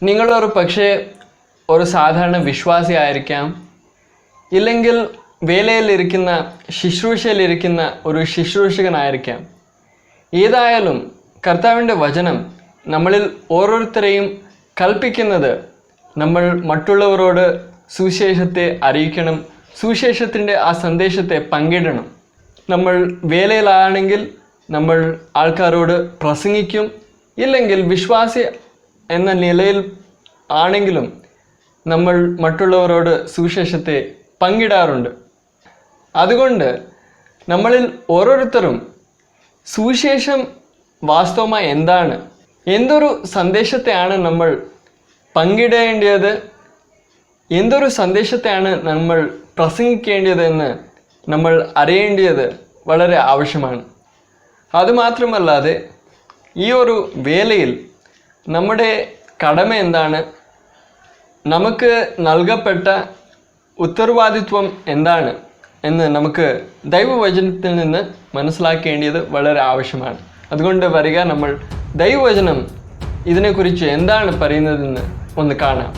നിങ്ങളൊരു പക്ഷേ ഒരു സാധാരണ വിശ്വാസിയായിരിക്കാം, ഇല്ലെങ്കിൽ വേലയിലിരിക്കുന്ന ശുശ്രൂഷയിലിരിക്കുന്ന ഒരു ശുശ്രൂഷകനായിരിക്കാം. ഏതായാലും കർത്താവിൻ്റെ വചനം നമ്മളിൽ ഓരോരുത്തരെയും കൽപ്പിക്കുന്നത് നമ്മൾ മറ്റുള്ളവരോട് സുവിശേഷത്തെ അറിയിക്കണം, സുവിശേഷത്തിൻ്റെ ആ സന്ദേശത്തെ പങ്കിടണം. നമ്മൾ വേലയിലാണെങ്കിൽ നമ്മൾ ആൾക്കാരോട് പ്രസംഗിക്കും, ഇല്ലെങ്കിൽ വിശ്വാസി എന്ന നിലയിൽ ആണെങ്കിലും നമ്മൾ മറ്റുള്ളവരോട് സുവിശേഷത്തെ പങ്കിടാറുണ്ട്. അതുകൊണ്ട് നമ്മളിൽ ഓരോരുത്തരും സുവിശേഷം വാസ്തവമായി എന്താണ്, എന്തൊരു സന്ദേശത്തെയാണ് നമ്മൾ പങ്കിടേണ്ടത്, എന്തൊരു സന്ദേശത്തെയാണ് നമ്മൾ പ്രസംഗിക്കേണ്ടതെന്ന് നമ്മൾ അറിയേണ്ടത് വളരെ ആവശ്യമാണ്. അതുമാത്രമല്ലാതെ ഈ ഒരു വേലയിൽ നമ്മുടെ കടമ എന്താണ്, നമുക്ക് നൽകപ്പെട്ട ഉത്തരവാദിത്വം എന്താണ് എന്ന് നമുക്ക് ദൈവവചനത്തിൽ നിന്ന് മനസ്സിലാക്കേണ്ടത് വളരെ ആവശ്യമാണ്. അതുകൊണ്ട് വരിക, നമ്മൾ ദൈവവചനം ഇതിനെക്കുറിച്ച് എന്താണ് പറയുന്നതെന്ന് ഒന്ന് കാണാം.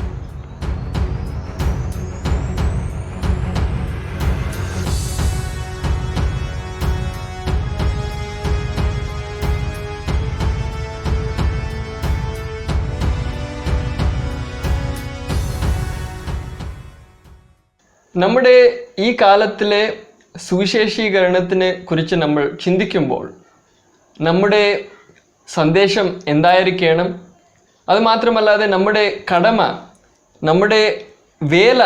നമ്മുടെ ഈ കാലത്തിലെ സുവിശേഷീകരണത്തിനെ കുറിച്ച് നമ്മൾ ചിന്തിക്കുമ്പോൾ നമ്മുടെ സന്ദേശം എന്തായിരിക്കണം, അതുമാത്രമല്ലാതെ നമ്മുടെ കടമ, നമ്മുടെ വേല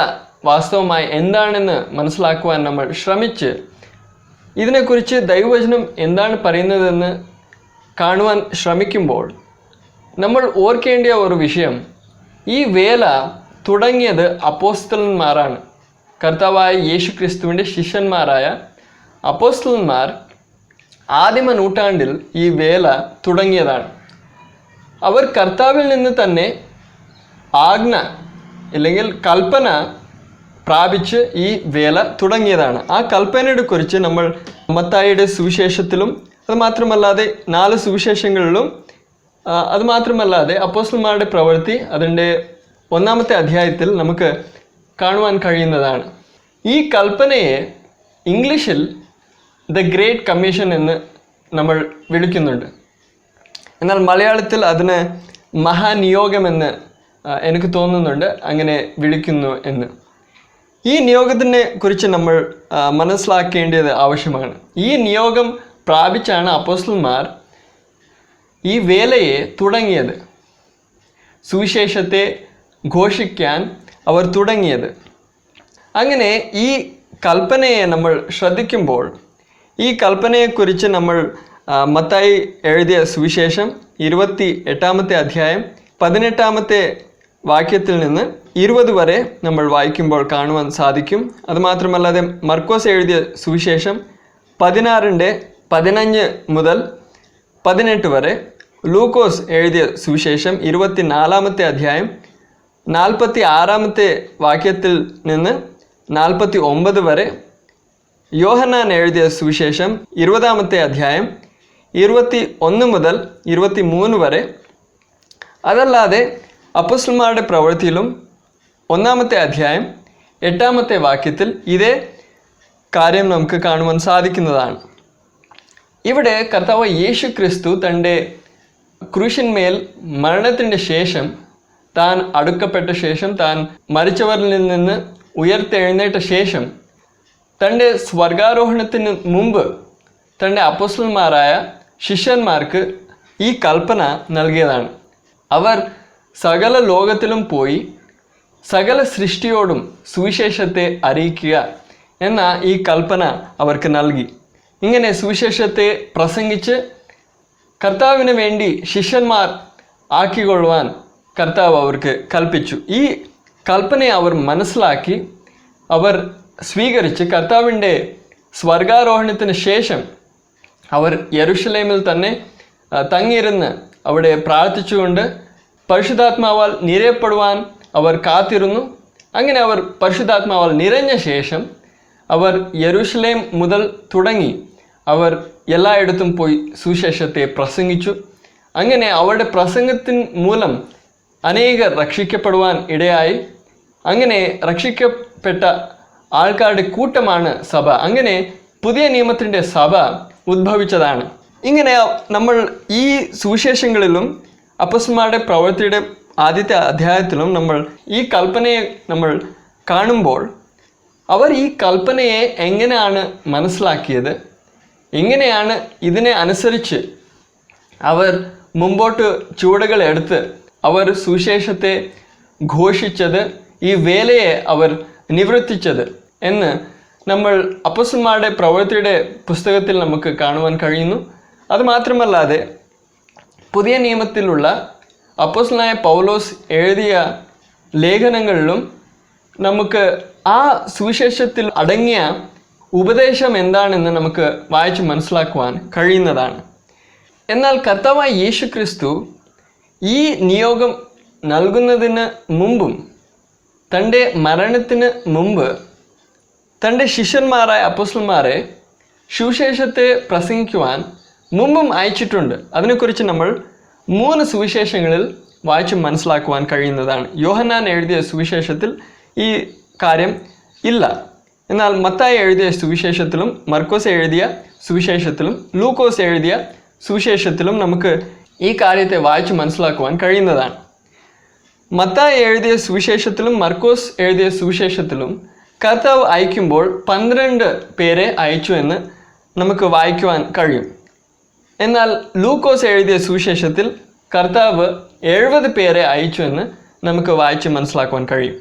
വാസ്തവമായി എന്താണെന്ന് മനസ്സിലാക്കുവാൻ നമ്മൾ ശ്രമിച്ച് ഇതിനെക്കുറിച്ച് ദൈവവചനം എന്താണ് പറയുന്നതെന്ന് കാണുവാൻ ശ്രമിക്കുമ്പോൾ നമ്മൾ ഓർക്കേണ്ട ഒരു വിഷയം, ഈ വേല തുടങ്ങിയത് അപ്പോസ്തലന്മാരാണ്. കർത്താവായ യേശു ക്രിസ്തുവിൻ്റെ ശിഷ്യന്മാരായ അപ്പോസ്തലന്മാർ ആദിമ നൂറ്റാണ്ടിൽ ഈ വേല തുടങ്ങിയതാണ്. അവർ കർത്താവിൽ നിന്ന് തന്നെ ആജ്ഞ അല്ലെങ്കിൽ കൽപ്പന പ്രാപിച്ച് ഈ വേല തുടങ്ങിയതാണ്. ആ കൽപ്പനയെ കുറിച്ച് നമ്മൾ മത്തായിയുടെ സുവിശേഷത്തിലും അതുമാത്രമല്ലാതെ 4 സുവിശേഷങ്ങളിലും അതുമാത്രമല്ലാതെ അപ്പോസ്തലന്മാരുടെ പ്രവൃത്തി അതിൻ്റെ 1-ാമത്തെ അധ്യായത്തിൽ നമുക്ക് കാണുവാൻ കഴിയുന്നതാണ്. ഈ കൽപ്പനയെ ഇംഗ്ലീഷിൽ ദ ഗ്രേറ്റ് കമ്മീഷൻ എന്ന് നമ്മൾ വിളിക്കുന്നുണ്ട്. എന്നാൽ മലയാളത്തിൽ അതിന് മഹാനിയോഗമെന്ന് എനിക്ക് തോന്നുന്നുണ്ട് അങ്ങനെ വിളിക്കുന്നു എന്ന്. ഈ നിയോഗത്തിനെ കുറിച്ച് നമ്മൾ മനസ്സിലാക്കേണ്ടത് ആവശ്യമാണ്. ഈ നിയോഗം പ്രാപിച്ചാണ് അപ്പോസ്തലന്മാർ ഈ വേലയെ തുടങ്ങിയത്, സുവിശേഷത്തെ ഘോഷിക്കാൻ അവർ തുടങ്ങിയത്. അങ്ങനെ ഈ കൽപ്പനയെ നമ്മൾ ശ്രദ്ധിക്കുമ്പോൾ ഈ കൽപ്പനയെക്കുറിച്ച് നമ്മൾ മത്തായി എഴുതിയ സുവിശേഷം 28-ാമത്തെ അധ്യായം 18-ാമത്തെ വാക്യത്തിൽ നിന്ന് 20 വരെ നമ്മൾ വായിക്കുമ്പോൾ കാണുവാൻ സാധിക്കും. അതുമാത്രമല്ലാതെ മർക്കോസ് എഴുതിയ സുവിശേഷം 16-15 മുതൽ 18 വരെ, ലൂക്കോസ് എഴുതിയ സുവിശേഷം 24-ാമത്തെ അധ്യായം 46-ാമത്തെ വാക്യത്തിൽ നിന്ന് 49 വരെ, യോഹന്നാൻ എഴുതിയ സുവിശേഷം 20-ാമത്തെ അധ്യായം 21 മുതൽ 23 വരെ. അതല്ലാതെ അപ്പോസ്തലന്മാരുടെ പ്രവൃത്തിയിലും 1-ാമത്തെ അധ്യായം 8-ാമത്തെ വാക്യത്തിൽ ഇതേ കാര്യം നമുക്ക് കാണുവാൻ സാധിക്കുന്നതാണ്. ഇവിടെ കർത്താവ് യേശു ക്രിസ്തു തൻ്റെ ക്രൂശിന്മേൽ മരണത്തിൻ്റെ ശേഷം, താൻ അടുക്കപ്പെട്ട ശേഷം, താൻ മരിച്ചവരിൽ നിന്ന് ഉയർത്തെഴുന്നേറ്റ ശേഷം, തൻ്റെ സ്വർഗാരോഹണത്തിന് മുമ്പ് തൻ്റെ അപ്പോസ്തലന്മാരായ ശിഷ്യന്മാർക്ക് ഈ കൽപ്പന നൽകിയതാണ്. അവർ സകല ലോകത്തിലും പോയി സകല സൃഷ്ടിയോടും സുവിശേഷത്തെ അറിയിക്കുക എന്ന ഈ കൽപ്പന അവർക്ക് നൽകി. ഇങ്ങനെ സുവിശേഷത്തെ പ്രസംഗിച്ച് കർത്താവിന് വേണ്ടി ശിഷ്യന്മാർ ആക്കിക്കൊള്ളുവാൻ കർത്താവ് അവർക്ക് കൽപ്പിച്ചു. ഈ കൽപ്പനയെ അവർ മനസ്സിലാക്കി അവർ സ്വീകരിച്ച് കർത്താവിൻ്റെ സ്വർഗാരോഹണത്തിന് ശേഷം അവർ യെരുശലേമിൽ തന്നെ തങ്ങിയിരുന്ന് അവിടെ പ്രാർത്ഥിച്ചുകൊണ്ട് പരിശുദ്ധാത്മാവാൽ നിറയപ്പെടുവാൻ അവർ കാത്തിരുന്നു. അങ്ങനെ അവർ പരിശുദ്ധാത്മാവാൽ നിറഞ്ഞ ശേഷം അവർ യെരുശലേം മുതൽ തുടങ്ങി അവർ എല്ലായിടത്തും പോയി സുവിശേഷത്തെ പ്രസംഗിച്ചു. അങ്ങനെ അവരുടെ പ്രസംഗത്തിൻ മൂലം അനേകർ രക്ഷിക്കപ്പെടുവാൻ ഇടയായി. അങ്ങനെ രക്ഷിക്കപ്പെട്ട ആൾക്കാരുടെ കൂട്ടമാണ് സഭ. അങ്ങനെ പുതിയ നിയമത്തിൻ്റെ സഭ ഉദ്ഭവിച്ചതാണ്. ഇങ്ങനെ നമ്മൾ ഈ സുവിശേഷങ്ങളിലും അപ്പോസ്തലന്മാരുടെ പ്രവൃത്തിയുടെ ആദ്യത്തെ അധ്യായത്തിലും നമ്മൾ ഈ കൽപ്പനയെ നമ്മൾ കാണുമ്പോൾ അവർ ഈ കൽപ്പനയെ എങ്ങനെയാണ് മനസ്സിലാക്കിയത്, എങ്ങനെയാണ് ഇതിനെ അനുസരിച്ച് അവർ മുമ്പോട്ട് ചുവടുകൾ എടുത്ത് അവർ സുവിശേഷത്തെ ഘോഷിച്ചത്, ഈ വേലയെ അവർ നിവർത്തിച്ചത് എന്ന് നമ്മൾ അപ്പോസ്തലന്മാരുടെ പ്രവൃത്തിയുടെ പുസ്തകത്തിൽ നമുക്ക് കാണുവാൻ കഴിയുന്നു. അതുമാത്രമല്ലാതെ പുതിയ നിയമത്തിലുള്ള അപ്പോസ്തലനായ പൗലോസ് എഴുതിയ ലേഖനങ്ങളിലും നമുക്ക് ആ സുവിശേഷത്തിൽ അടങ്ങിയ ഉപദേശം എന്താണെന്ന് നമുക്ക് വായിച്ച് മനസ്സിലാക്കുവാൻ കഴിയുന്നതാണ്. എന്നാൽ കർത്താവായ യേശു ക്രിസ്തു ഈ നിയോഗം നൽകുന്നതിന് മുമ്പും തൻ്റെ മരണത്തിന് മുമ്പ് തൻ്റെ ശിഷ്യന്മാരായ അപ്പോസ്തലന്മാരെ സുവിശേഷത്തെ പ്രസംഗിക്കുവാൻ മുമ്പും അയച്ചിട്ടുണ്ട്. അതിനെക്കുറിച്ച് നമ്മൾ 3 സുവിശേഷങ്ങളിൽ വായിച്ച് മനസ്സിലാക്കുവാൻ കഴിയുന്നതാണ്. യോഹന്നാൻ എഴുതിയ സുവിശേഷത്തിൽ ഈ കാര്യം ഇല്ല. എന്നാൽ മത്തായി എഴുതിയ സുവിശേഷത്തിലും മർക്കോസ് എഴുതിയ സുവിശേഷത്തിലും ലൂക്കോസ് എഴുതിയ സുവിശേഷത്തിലും നമുക്ക് ഈ കാര്യത്തെ വായിച്ച് മനസ്സിലാക്കുവാൻ കഴിയുന്നതാണ്. മത്തായി എഴുതിയ സുവിശേഷത്തിലും മർക്കോസ് എഴുതിയ സുവിശേഷത്തിലും കർത്താവ് അയക്കുമ്പോൾ 12 പേരെ അയച്ചു എന്ന് നമുക്ക് വായിക്കുവാൻ കഴിയും. എന്നാൽ ലൂക്കോസ് എഴുതിയ സുവിശേഷത്തിൽ കർത്താവ് 70 പേരെ അയച്ചു എന്ന് നമുക്ക് വായിച്ച് മനസ്സിലാക്കുവാൻ കഴിയും.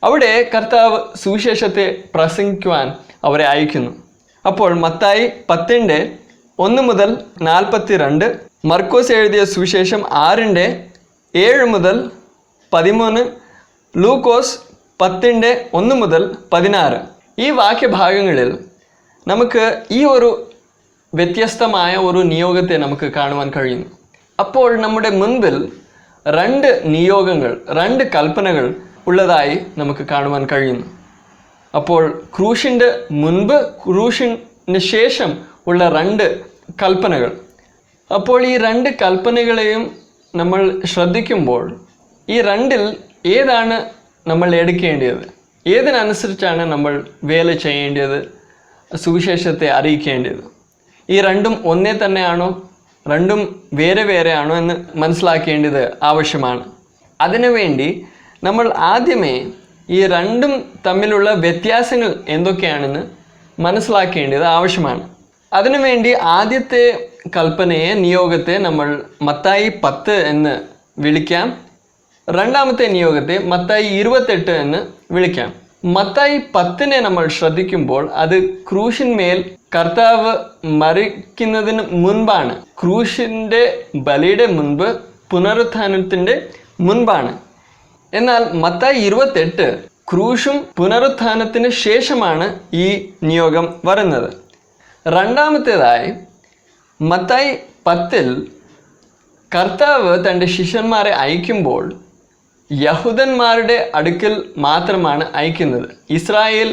അവിടെ കർത്താവ് സുവിശേഷത്തെ പ്രസംഗിക്കുവാൻ അവരെ അയക്കുന്നു. അപ്പോൾ മത്തായി 10:1 മുതൽ 42, മർക്കോസ് എഴുതിയ സുവിശേഷം 6:7 മുതൽ 13, ലൂക്കോസ് 10:1 മുതൽ 16. ഈ വാക്യഭാഗങ്ങളിൽ നമുക്ക് ഈ ഒരു വ്യത്യസ്തമായ ഒരു നിയോഗത്തെ നമുക്ക് കാണുവാൻ കഴിയുന്നു. അപ്പോൾ നമ്മുടെ മുൻപിൽ 2 നിയോഗങ്ങൾ, 2 കൽപ്പനകൾ ഉള്ളതായി നമുക്ക് കാണുവാൻ കഴിയുന്നു. അപ്പോൾ ക്രൂശിൻ്റെ മുൻപ് ക്രൂശിന് ശേഷം ഉള്ള 2 കൽപ്പനകൾ. അപ്പോൾ ഈ 2 കൽപ്പനകളെയും നമ്മൾ ശ്രദ്ധിക്കുമ്പോൾ ഈ 2-ൽ ഏതാണ് നമ്മൾ എടുക്കേണ്ടത്, ഏതിനനുസരിച്ചാണ് നമ്മൾ വേല ചെയ്യേണ്ടത്, സുവിശേഷത്തെ അറിയിക്കേണ്ടത്? ഈ 2ഉം ഒന്നേ തന്നെയാണോ, 2ഉം വേറെ വേറെയാണോ എന്ന് മനസ്സിലാക്കേണ്ടത് ആവശ്യമാണ്. അതിനുവേണ്ടി നമ്മൾ ആദ്യമേ ഈ 2ഉം തമ്മിലുള്ള വ്യത്യാസങ്ങൾ എന്തൊക്കെയാണെന്ന് മനസ്സിലാക്കേണ്ടത് ആവശ്യമാണ്. അതിനുവേണ്ടി ആദ്യത്തെ കൽപ്പനയെ, നിയോഗത്തെ നമ്മൾ മത്തായി 10 എന്ന് വിളിക്കാം. രണ്ടാമത്തെ നിയോഗത്തെ മത്തായി 28 എന്ന് വിളിക്കാം. മത്തായി 10-നെ നമ്മൾ ശ്രദ്ധിക്കുമ്പോൾ അത് ക്രൂശിന്മേൽ കർത്താവ് മരിക്കുന്നതിന് മുൻപാണ്. ക്രൂശിൻ്റെ ബലിയുടെ മുൻപ്, പുനരുത്ഥാനത്തിൻ്റെ മുൻപാണ്. എന്നാൽ മത്തായി 28 ക്രൂശും പുനരുത്ഥാനത്തിന് ശേഷമാണ് ഈ നിയോഗം വരുന്നത്. രണ്ടാമത്തേതായി മത്തായി 10-ൽ കർത്താവ് തൻ്റെ ശിഷ്യന്മാരെ അയക്കുമ്പോൾ യഹൂദന്മാരുടെ അടുക്കൽ മാത്രമാണ് അയക്കുന്നത്. ഇസ്രായേൽ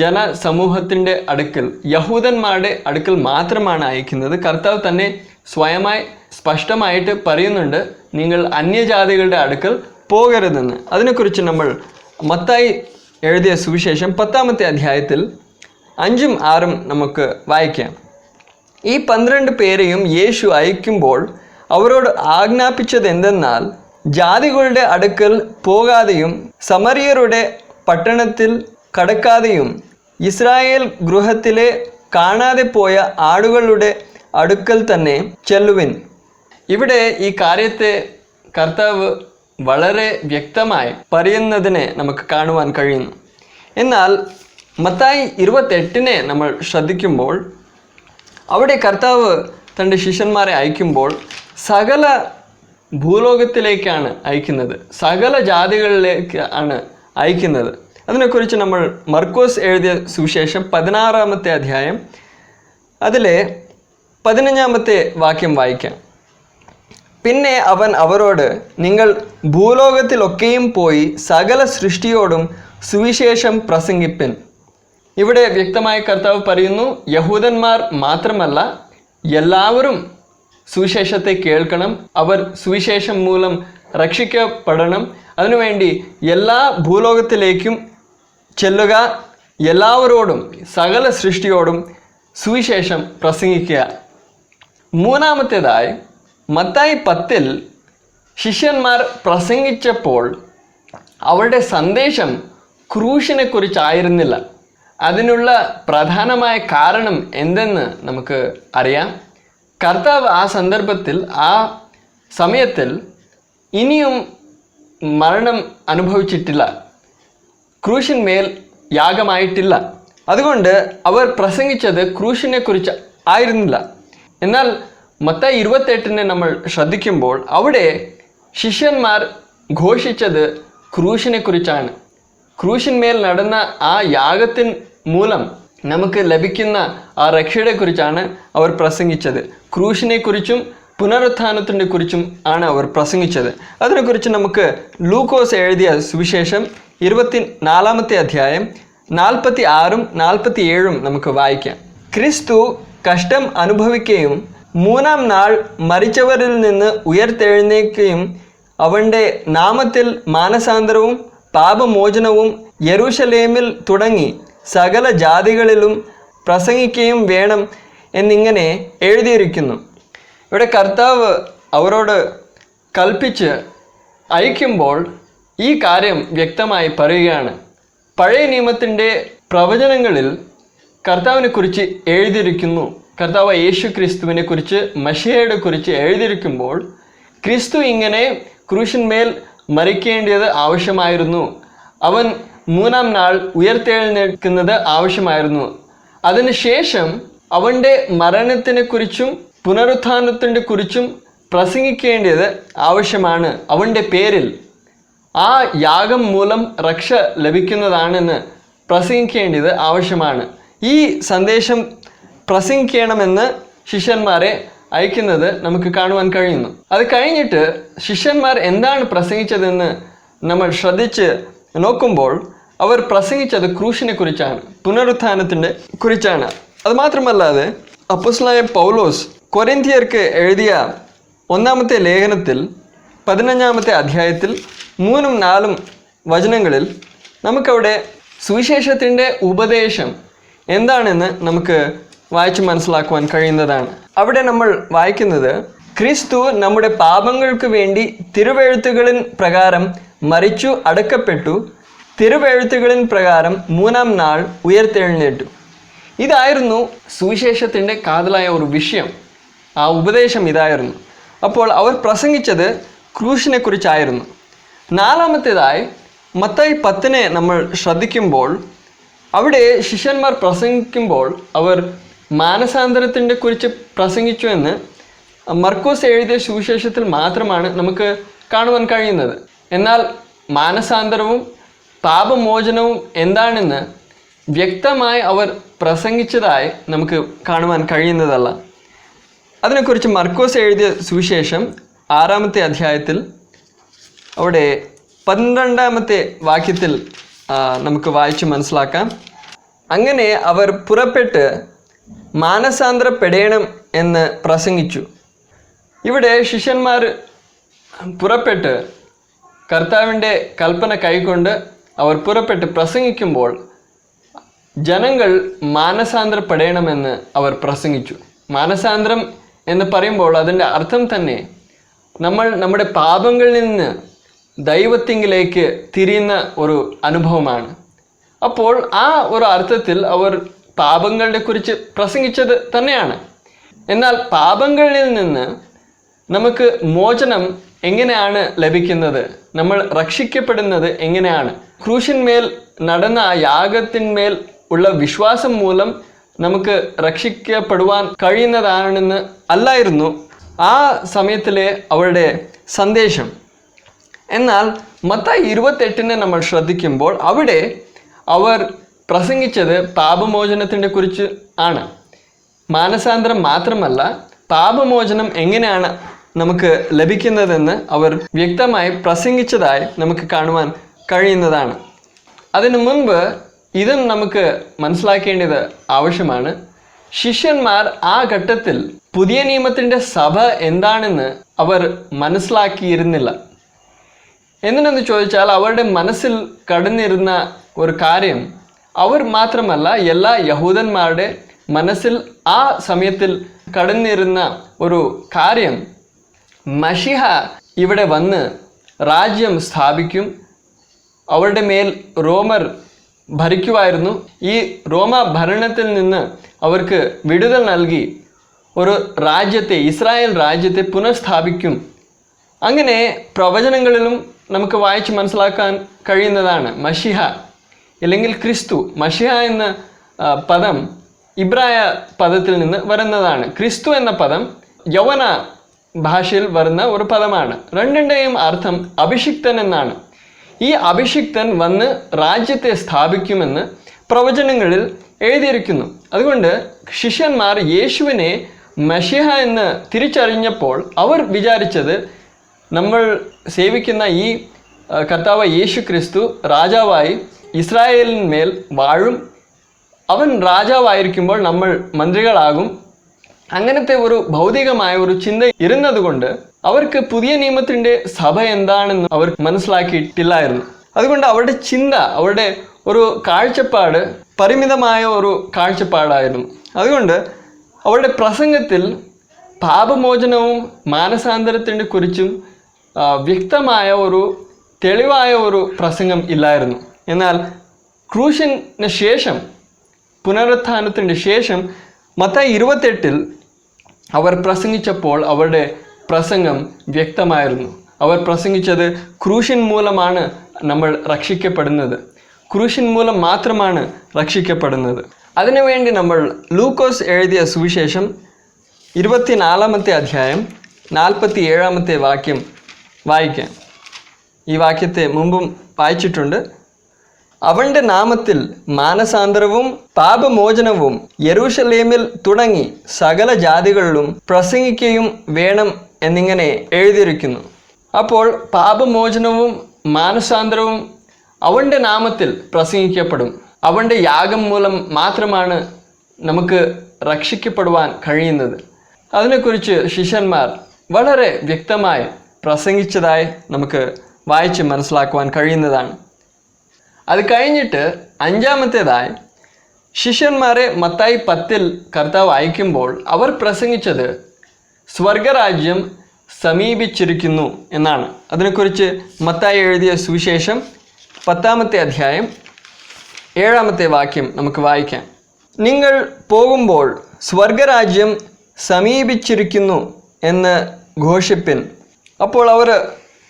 ജനസമൂഹത്തിൻ്റെ അടുക്കൽ, യഹൂദന്മാരുടെ അടുക്കൽ മാത്രമാണ് അയക്കുന്നത്. കർത്താവ് തന്നെ സ്വയമായി സ്പഷ്ടമായിട്ട് പറയുന്നുണ്ട്, നിങ്ങൾ അന്യജാതികളുടെ അടുക്കൽ പോകരുതെന്ന്. അതിനെക്കുറിച്ച് നമ്മൾ മത്തായി എഴുതിയ സുവിശേഷം 10-ാമത്തെ അധ്യായത്തിൽ 5ഉം 6ഉം നമുക്ക് വായിക്കാം. ഈ 12 പേരെയും യേശു അയക്കുമ്പോൾ അവരോട് ആജ്ഞാപിച്ചത് എന്തെന്നാൽ, ജാതികളുടെ അടുക്കൽ പോകാതെയും സമറിയരുടെ പട്ടണത്തിൽ കടക്കാതെയും ഇസ്രായേൽ ഗൃഹത്തിലെ കാണാതെ പോയ ആടുകളുടെ അടുക്കൽ തന്നെ ചെല്ലുവിൻ. ഇവിടെ ഈ കാര്യത്തെ കർത്താവ് വളരെ വ്യക്തമായി പറയുന്നതിനെ നമുക്ക് കാണുവാൻ കഴിയുന്നു. എന്നാൽ മത്തായി 28-നെ നമ്മൾ ശ്രദ്ധിക്കുമ്പോൾ അവിടെ കർത്താവ് തൻ്റെ ശിഷ്യന്മാരെ അയക്കുമ്പോൾ സകല ഭൂലോകത്തിലേക്കാണ് അയക്കുന്നത്, സകല ജാതികളിലേക്ക് ആണ് അയക്കുന്നത്. അതിനെക്കുറിച്ച് നമ്മൾ മർക്കോസ് എഴുതിയ സുവിശേഷം 16-ാമത്തെ അധ്യായം അതിലെ 15-ാമത്തെ വാക്യം വായിക്കാം. പിന്നെ അവൻ അവരോട്, നിങ്ങൾ ഭൂലോകത്തിലൊക്കെയും പോയി സകല സൃഷ്ടിയോടും സുവിശേഷം പ്രസംഗിപ്പിൻ. ഇവിടെ വ്യക്തമായി കർത്താവ് പറയുന്നു, യഹൂദന്മാർ മാത്രമല്ല എല്ലാവരും സുവിശേഷത്തെ കേൾക്കണം, അവർ സുവിശേഷം മൂലം രക്ഷിക്കപ്പെടണം. അതിനുവേണ്ടി എല്ലാ ഭൂലോകത്തിലേക്കും ചെല്ലുക, എല്ലാവരോടും സകല സൃഷ്ടിയോടും സുവിശേഷം പ്രസംഗിക്കുക. മൂന്നാമത്തേതായി മത്തായി 10 ശിഷ്യന്മാർ പ്രസംഗിച്ചപ്പോൾ അവരുടെ സന്ദേശം ക്രൂശിനെ കുറിച്ചായിരുന്നില്ല. അതിനുള്ള പ്രധാനമായ കാരണം എന്തെന്ന് നമുക്ക് അറിയാം. കർത്താവ് ആ സന്ദർഭത്തിൽ, ആ സമയത്തിൽ ഇനിയും മരണം അനുഭവിച്ചിട്ടില്ല, ക്രൂശിന്മേൽ യാഗമായിട്ടില്ല. അതുകൊണ്ട് അവർ പ്രസംഗിച്ചത് ക്രൂശിനെ കുറിച്ച് ആയിരുന്നില്ല. എന്നാൽ മത്തായി 28 നമ്മൾ ശ്രദ്ധിക്കുമ്പോൾ അവിടെ ശിഷ്യന്മാർ ഘോഷിച്ചത് ക്രൂശിനെ കുറിച്ചാണ്. ക്രൂശിന്മേൽ നടന്ന ആ യാഗത്തിൻ മൂലം നമുക്ക് ലഭിക്കുന്ന ആ രക്ഷയെ കുറിച്ചാണ് അവർ പ്രസംഗിച്ചത്. ക്രൂശിനെ കുറിച്ചും പുനരുത്ഥാനത്തിനെ കുറിച്ചും ആണ് അവർ പ്രസംഗിച്ചത്. അതിനെക്കുറിച്ച് നമുക്ക് ലൂക്കോസ് എഴുതിയ സുവിശേഷം 24 അധ്യായം 46 47 നമുക്ക് വായിക്കാം. ക്രിസ്തു കഷ്ടം അനുഭവിക്കുകയും 3-ാം നാൾ മരിച്ചവരിൽ നിന്ന് ഉയർത്തെഴുന്നേൽക്കുകയും അവൻ്റെ നാമത്തിൽ മാനസാന്തരവും പാപമോചനവും യെരൂശലേമിൽ തുടങ്ങി സകല ജാതികളിലും പ്രസംഗിക്കുകയും വേണം എന്നിങ്ങനെ എഴുതിയിരിക്കുന്നു. ഇവിടെ കർത്താവ് അവരോട് കൽപ്പിച്ച് അയക്കുമ്പോൾ ഈ കാര്യം വ്യക്തമായി പറയുകയാണ്. പഴയ നിയമത്തിൻ്റെ പ്രവചനങ്ങളിൽ കർത്താവിനെ കുറിച്ച് എഴുതിയിരിക്കുന്നു. കർത്താവ് യേശു ക്രിസ്തുവിനെ കുറിച്ച്, മശിഹയെ കുറിച്ച് എഴുതിയിരിക്കുമ്പോൾ ക്രിസ്തു ഇങ്ങനെ ക്രൂശിന്മേൽ മരിക്കേണ്ടത് ആവശ്യമായിരുന്നു, അവൻ 3-ാം നാൾ ഉയർത്തെഴുന്നേൽക്കുന്നത് ആവശ്യമായിരുന്നു, അതിനുശേഷം അവൻ്റെ മരണത്തിനെക്കുറിച്ചും പുനരുത്ഥാനത്തിനെ കുറിച്ചും പ്രസംഗിക്കേണ്ടത് ആവശ്യമാണ്, അവൻ്റെ പേരിൽ ആ യാഗം മൂലം രക്ഷ ലഭിക്കുന്നതാണെന്ന് പ്രസംഗിക്കേണ്ടത് ആവശ്യമാണ്. ഈ സന്ദേശം പ്രസംഗിക്കണമെന്ന് ശിഷ്യന്മാരെ അയക്കുന്നത് നമുക്ക് കാണുവാൻ കഴിയുന്നു. അത് കഴിഞ്ഞിട്ട് ശിഷ്യന്മാർ എന്താണ് പ്രസംഗിച്ചതെന്ന് നമ്മൾ ശ്രദ്ധിച്ച് നോക്കുമ്പോൾ അവർ പ്രസംഗിച്ചത് ക്രൂശിനെ കുറിച്ചാണ്, പുനരുത്ഥാനത്തിൻ്റെ കുറിച്ചാണ്. അതുമാത്രമല്ലാതെ അപ്പോസ്തലനായ പൗലോസ് കൊരിന്ത്യർക്ക് എഴുതിയ 1-ാമത്തെ ലേഖനത്തിൽ 15-ാമത്തെ അധ്യായത്തിൽ 3-4 വചനങ്ങളിൽ നമുക്കവിടെ സുവിശേഷത്തിൻ്റെ ഉപദേശം എന്താണെന്ന് നമുക്ക് വായിച്ച് മനസ്സിലാക്കുവാൻ കഴിയുന്നതാണ്. അവിടെ നമ്മൾ വായിക്കുന്നത്, ക്രിസ്തു നമ്മുടെ പാപങ്ങൾക്ക് വേണ്ടി തിരുവെഴുത്തുകളിൻ പ്രകാരം മരിച്ചു അടക്കപ്പെട്ടു, തിരുവെഴുത്തുകളിൻ പ്രകാരം 3-ാം നാൾ ഉയർത്തെഴുന്നേറ്റു. ഇതായിരുന്നു സുവിശേഷത്തിൻ്റെ കാതലായ ഒരു വിഷയം. ആ ഉപദേശം ഇതായിരുന്നു. അപ്പോൾ അവർ പ്രസംഗിച്ചത് ക്രൂശിനെ കുറിച്ചായിരുന്നു. 4-ാമത്തേതായി മത്തായി 10 നമ്മൾ ശ്രദ്ധിക്കുമ്പോൾ അവിടെ ശിഷ്യന്മാർ പ്രസംഗിക്കുമ്പോൾ അവർ മാനസാന്തരത്തിൻ്റെ കുറിച്ച് പ്രസംഗിച്ചു എന്ന് മർക്കോസ് എഴുതിയ സുവിശേഷത്തിൽ മാത്രമാണ് നമുക്ക് കാണുവാൻ കഴിയുന്നത്. എന്നാൽ മാനസാന്തരവും പാപമോചനവും എന്താണെന്ന് വ്യക്തമായി അവർ പ്രസംഗിച്ചതായി നമുക്ക് കാണുവാൻ കഴിയുന്നതല്ല. അതിനെക്കുറിച്ച് മർക്കോസ് എഴുതിയ സുവിശേഷം 6-ാമത്തെ അധ്യായത്തിൽ അവിടെ 12-ാമത്തെ വാക്യത്തിൽ നമുക്ക് വായിച്ച് മനസ്സിലാക്കാം. അങ്ങനെ അവർ പുറപ്പെട്ട് മാനസാന്തരപ്പെടണം എന്ന് പ്രസംഗിച്ചു. ഇവിടെ ശിഷ്യന്മാർ പുറപ്പെട്ട് കർത്താവിൻ്റെ കൽപ്പന കൈക്കൊണ്ട് അവർ പുറപ്പെട്ട് പ്രസംഗിക്കുമ്പോൾ ജനങ്ങൾ മാനസാന്തരപ്പെടണമെന്ന് അവർ പ്രസംഗിച്ചു. മാനസാന്തരം എന്ന് പറയുമ്പോൾ അതിൻ്റെ അർത്ഥം തന്നെ നമ്മൾ നമ്മുടെ പാപങ്ങളിൽ നിന്ന് ദൈവത്തിങ്കിലേക്ക് തിരിയുന്ന ഒരു അനുഭവമാണ്. അപ്പോൾ ആ ഒരു അർത്ഥത്തിൽ അവർ പാപങ്ങളെ കുറിച്ച് പ്രസംഗിച്ചത് തന്നെയാണ്. എന്നാൽ പാപങ്ങളിൽ നിന്ന് നമുക്ക് മോചനം എങ്ങനെയാണ് ലഭിക്കുന്നത്, നമ്മൾ രക്ഷിക്കപ്പെടുന്നത് എങ്ങനെയാണ്? ക്രൂശിന്മേൽ നടന്ന ആ യാഗത്തിന്മേൽ ഉള്ള വിശ്വാസം മൂലം നമുക്ക് രക്ഷിക്കപ്പെടുവാൻ കഴിയുന്നതാണെന്ന് അല്ലായിരുന്നു ആ സമയത്തിലെ അവരുടെ സന്ദേശം. എന്നാൽ മത്തായി 28 നമ്മൾ ശ്രദ്ധിക്കുമ്പോൾ അവിടെ അവർ പ്രസംഗിച്ചത് പാപമോചനത്തിനെ കുറിച്ച് ആണ്. മാനസാന്തരം മാത്രമല്ല, പാപമോചനം എങ്ങനെയാണ് നമുക്ക് ലഭിക്കുന്നതെന്ന് അവർ വ്യക്തമായി പ്രസംഗിച്ചതായി നമുക്ക് കാണുവാൻ കഴിയുന്നതാണ്. അതിനു മുൻപ് ഇതും നമുക്ക് മനസ്സിലാക്കേണ്ടത് ആവശ്യമാണ്. ശിഷ്യന്മാർ ആ ഘട്ടത്തിൽ പുതിയ നിയമത്തിൻ്റെ സഭ എന്താണെന്ന് അവർ മനസ്സിലാക്കിയിരുന്നില്ല. എന്തിനെന്ന് ചോദിച്ചാൽ അവരുടെ മനസ്സിൽ കടന്നിരുന്ന ഒരു കാര്യം, അവർ മാത്രമല്ല എല്ലാ യഹൂദന്മാരുടെ മനസ്സിൽ ആ സമയത്തിൽ കടന്നിരുന്ന ഒരു കാര്യം, മശിഹ ഇവിടെ വന്ന് രാജ്യം സ്ഥാപിക്കും, അവരുടെ മേൽ റോമർ ഭരിക്കുമായിരുന്നു. ഈ റോമ ഭരണത്തിൽ നിന്ന് അവർക്ക് വിടുതൽ നൽകി ഒരു രാജ്യത്തെ, ഇസ്രായേൽ രാജ്യത്തെ പുനഃസ്ഥാപിക്കും. അങ്ങനെ പ്രവചനങ്ങളിലും നമുക്ക് വായിച്ച് മനസ്സിലാക്കാൻ കഴിയുന്നതാണ് മശിഹ അല്ലെങ്കിൽ ക്രിസ്തു. മശിഹ എന്ന പദം ഇബ്രായ പദത്തിൽ നിന്ന് വരുന്നതാണ്. ക്രിസ്തു എന്ന പദം യവന ഭാഷയിൽ വരുന്ന ഒരു പദമാണ്. രണ്ടിൻ്റെയും അർത്ഥം അഭിഷിക്തൻ എന്നാണ്. ഈ അഭിഷിക്തൻ വന്ന് രാജ്യത്തെ സ്ഥാപിക്കുമെന്ന് പ്രവചനങ്ങളിൽ എഴുതിയിരിക്കുന്നു. അതുകൊണ്ട് ശിഷ്യന്മാർ യേശുവിനെ മശിഹ എന്ന് തിരിച്ചറിഞ്ഞപ്പോൾ അവർ വിചാരിച്ചത്, നമ്മൾ സേവിക്കുന്ന ഈ കർത്താവ് യേശു ക്രിസ്തു രാജാവായി ഇസ്രായേലിന്മേൽ വാഴും, അവൻ രാജാവായിരിക്കുമ്പോൾ നമ്മൾ മന്ത്രികളാകും. അങ്ങനത്തെ ഒരു ഭൗതികമായ ഒരു ചിന്ത ഇരുന്നതുകൊണ്ട് അവർക്ക് പുതിയ നിയമത്തിൻ്റെ സഭ എന്താണെന്ന് അവർ മനസ്സിലാക്കിയിട്ടില്ലായിരുന്നു. അതുകൊണ്ട് അവരുടെ ചിന്ത, അവരുടെ ഒരു കാഴ്ചപ്പാട് പരിമിതമായ ഒരു കാഴ്ചപ്പാടായിരുന്നു. അതുകൊണ്ട് അവരുടെ പ്രസംഗത്തിൽ പാപമോചനവും മാനസാന്തരത്തിനെ കുറിച്ചും വ്യക്തമായ ഒരു തെളിവായ ഒരു പ്രസംഗം ഇല്ലായിരുന്നു. എന്നാൽ ക്രൂശിന് ശേഷം, പുനരുത്ഥാനത്തിൻ്റെ ശേഷം മത്തായി 28 അവർ പ്രസംഗിച്ചപ്പോൾ അവരുടെ പ്രസംഗം വ്യക്തമായിരുന്നു. അവർ പ്രസംഗിച്ചത് ക്രൂശിൻ മൂലമാണ് നമ്മൾ രക്ഷിക്കപ്പെടുന്നത്, ക്രൂശിൻ മൂലം മാത്രമാണ് രക്ഷിക്കപ്പെടുന്നത്. അതിനുവേണ്ടി നമ്മൾ ലൂക്കോസ് എഴുതിയ സുവിശേഷം 24-ാമത്തെ അധ്യായം 47-ാമത്തെ വാക്യം വായിക്കാം. ഈ വാക്യത്തെ മുമ്പും വായിച്ചിട്ടുണ്ട്. അവൻ്റെ നാമത്തിൽ മാനസാന്തരവും പാപമോചനവും യെരൂശലേമിൽ തുടങ്ങി സകല ജാതികളിലും പ്രസംഗിക്കുകയും വേണം എന്നിങ്ങനെ എഴുതിയിരിക്കുന്നു. അപ്പോൾ പാപമോചനവും മാനസാന്തരവും അവൻ്റെ നാമത്തിൽ പ്രസംഗിക്കപ്പെടും. അവൻ്റെ യാഗം മൂലം മാത്രമാണ് നമുക്ക് രക്ഷിക്കപ്പെടുവാൻ കഴിയുന്നത്. അതിനെക്കുറിച്ച് ശിഷ്യന്മാർ വളരെ വ്യക്തമായി പ്രസംഗിച്ചതായി നമുക്ക് വായിച്ച് മനസ്സിലാക്കുവാൻ കഴിയുന്നതാണ്. അത് കഴിഞ്ഞിട്ട് 5-ാമത്തേതായി ശിഷ്യന്മാരെ മത്തായി 10 കർത്താവ് അയക്കുമ്പോൾ അവർ പ്രസംഗിച്ചത് സ്വർഗരാജ്യം സമീപിച്ചിരിക്കുന്നു എന്നാണ്. അതിനെക്കുറിച്ച് മത്തായി എഴുതിയ സുവിശേഷം 10-ാമത്തെ അധ്യായം 7-ാമത്തെ വാക്യം നമുക്ക് വായിക്കാം. നിങ്ങൾ പോകുമ്പോൾ സ്വർഗരാജ്യം സമീപിച്ചിരിക്കുന്നു എന്ന് ഘോഷിപ്പിൻ. അപ്പോൾ അവർ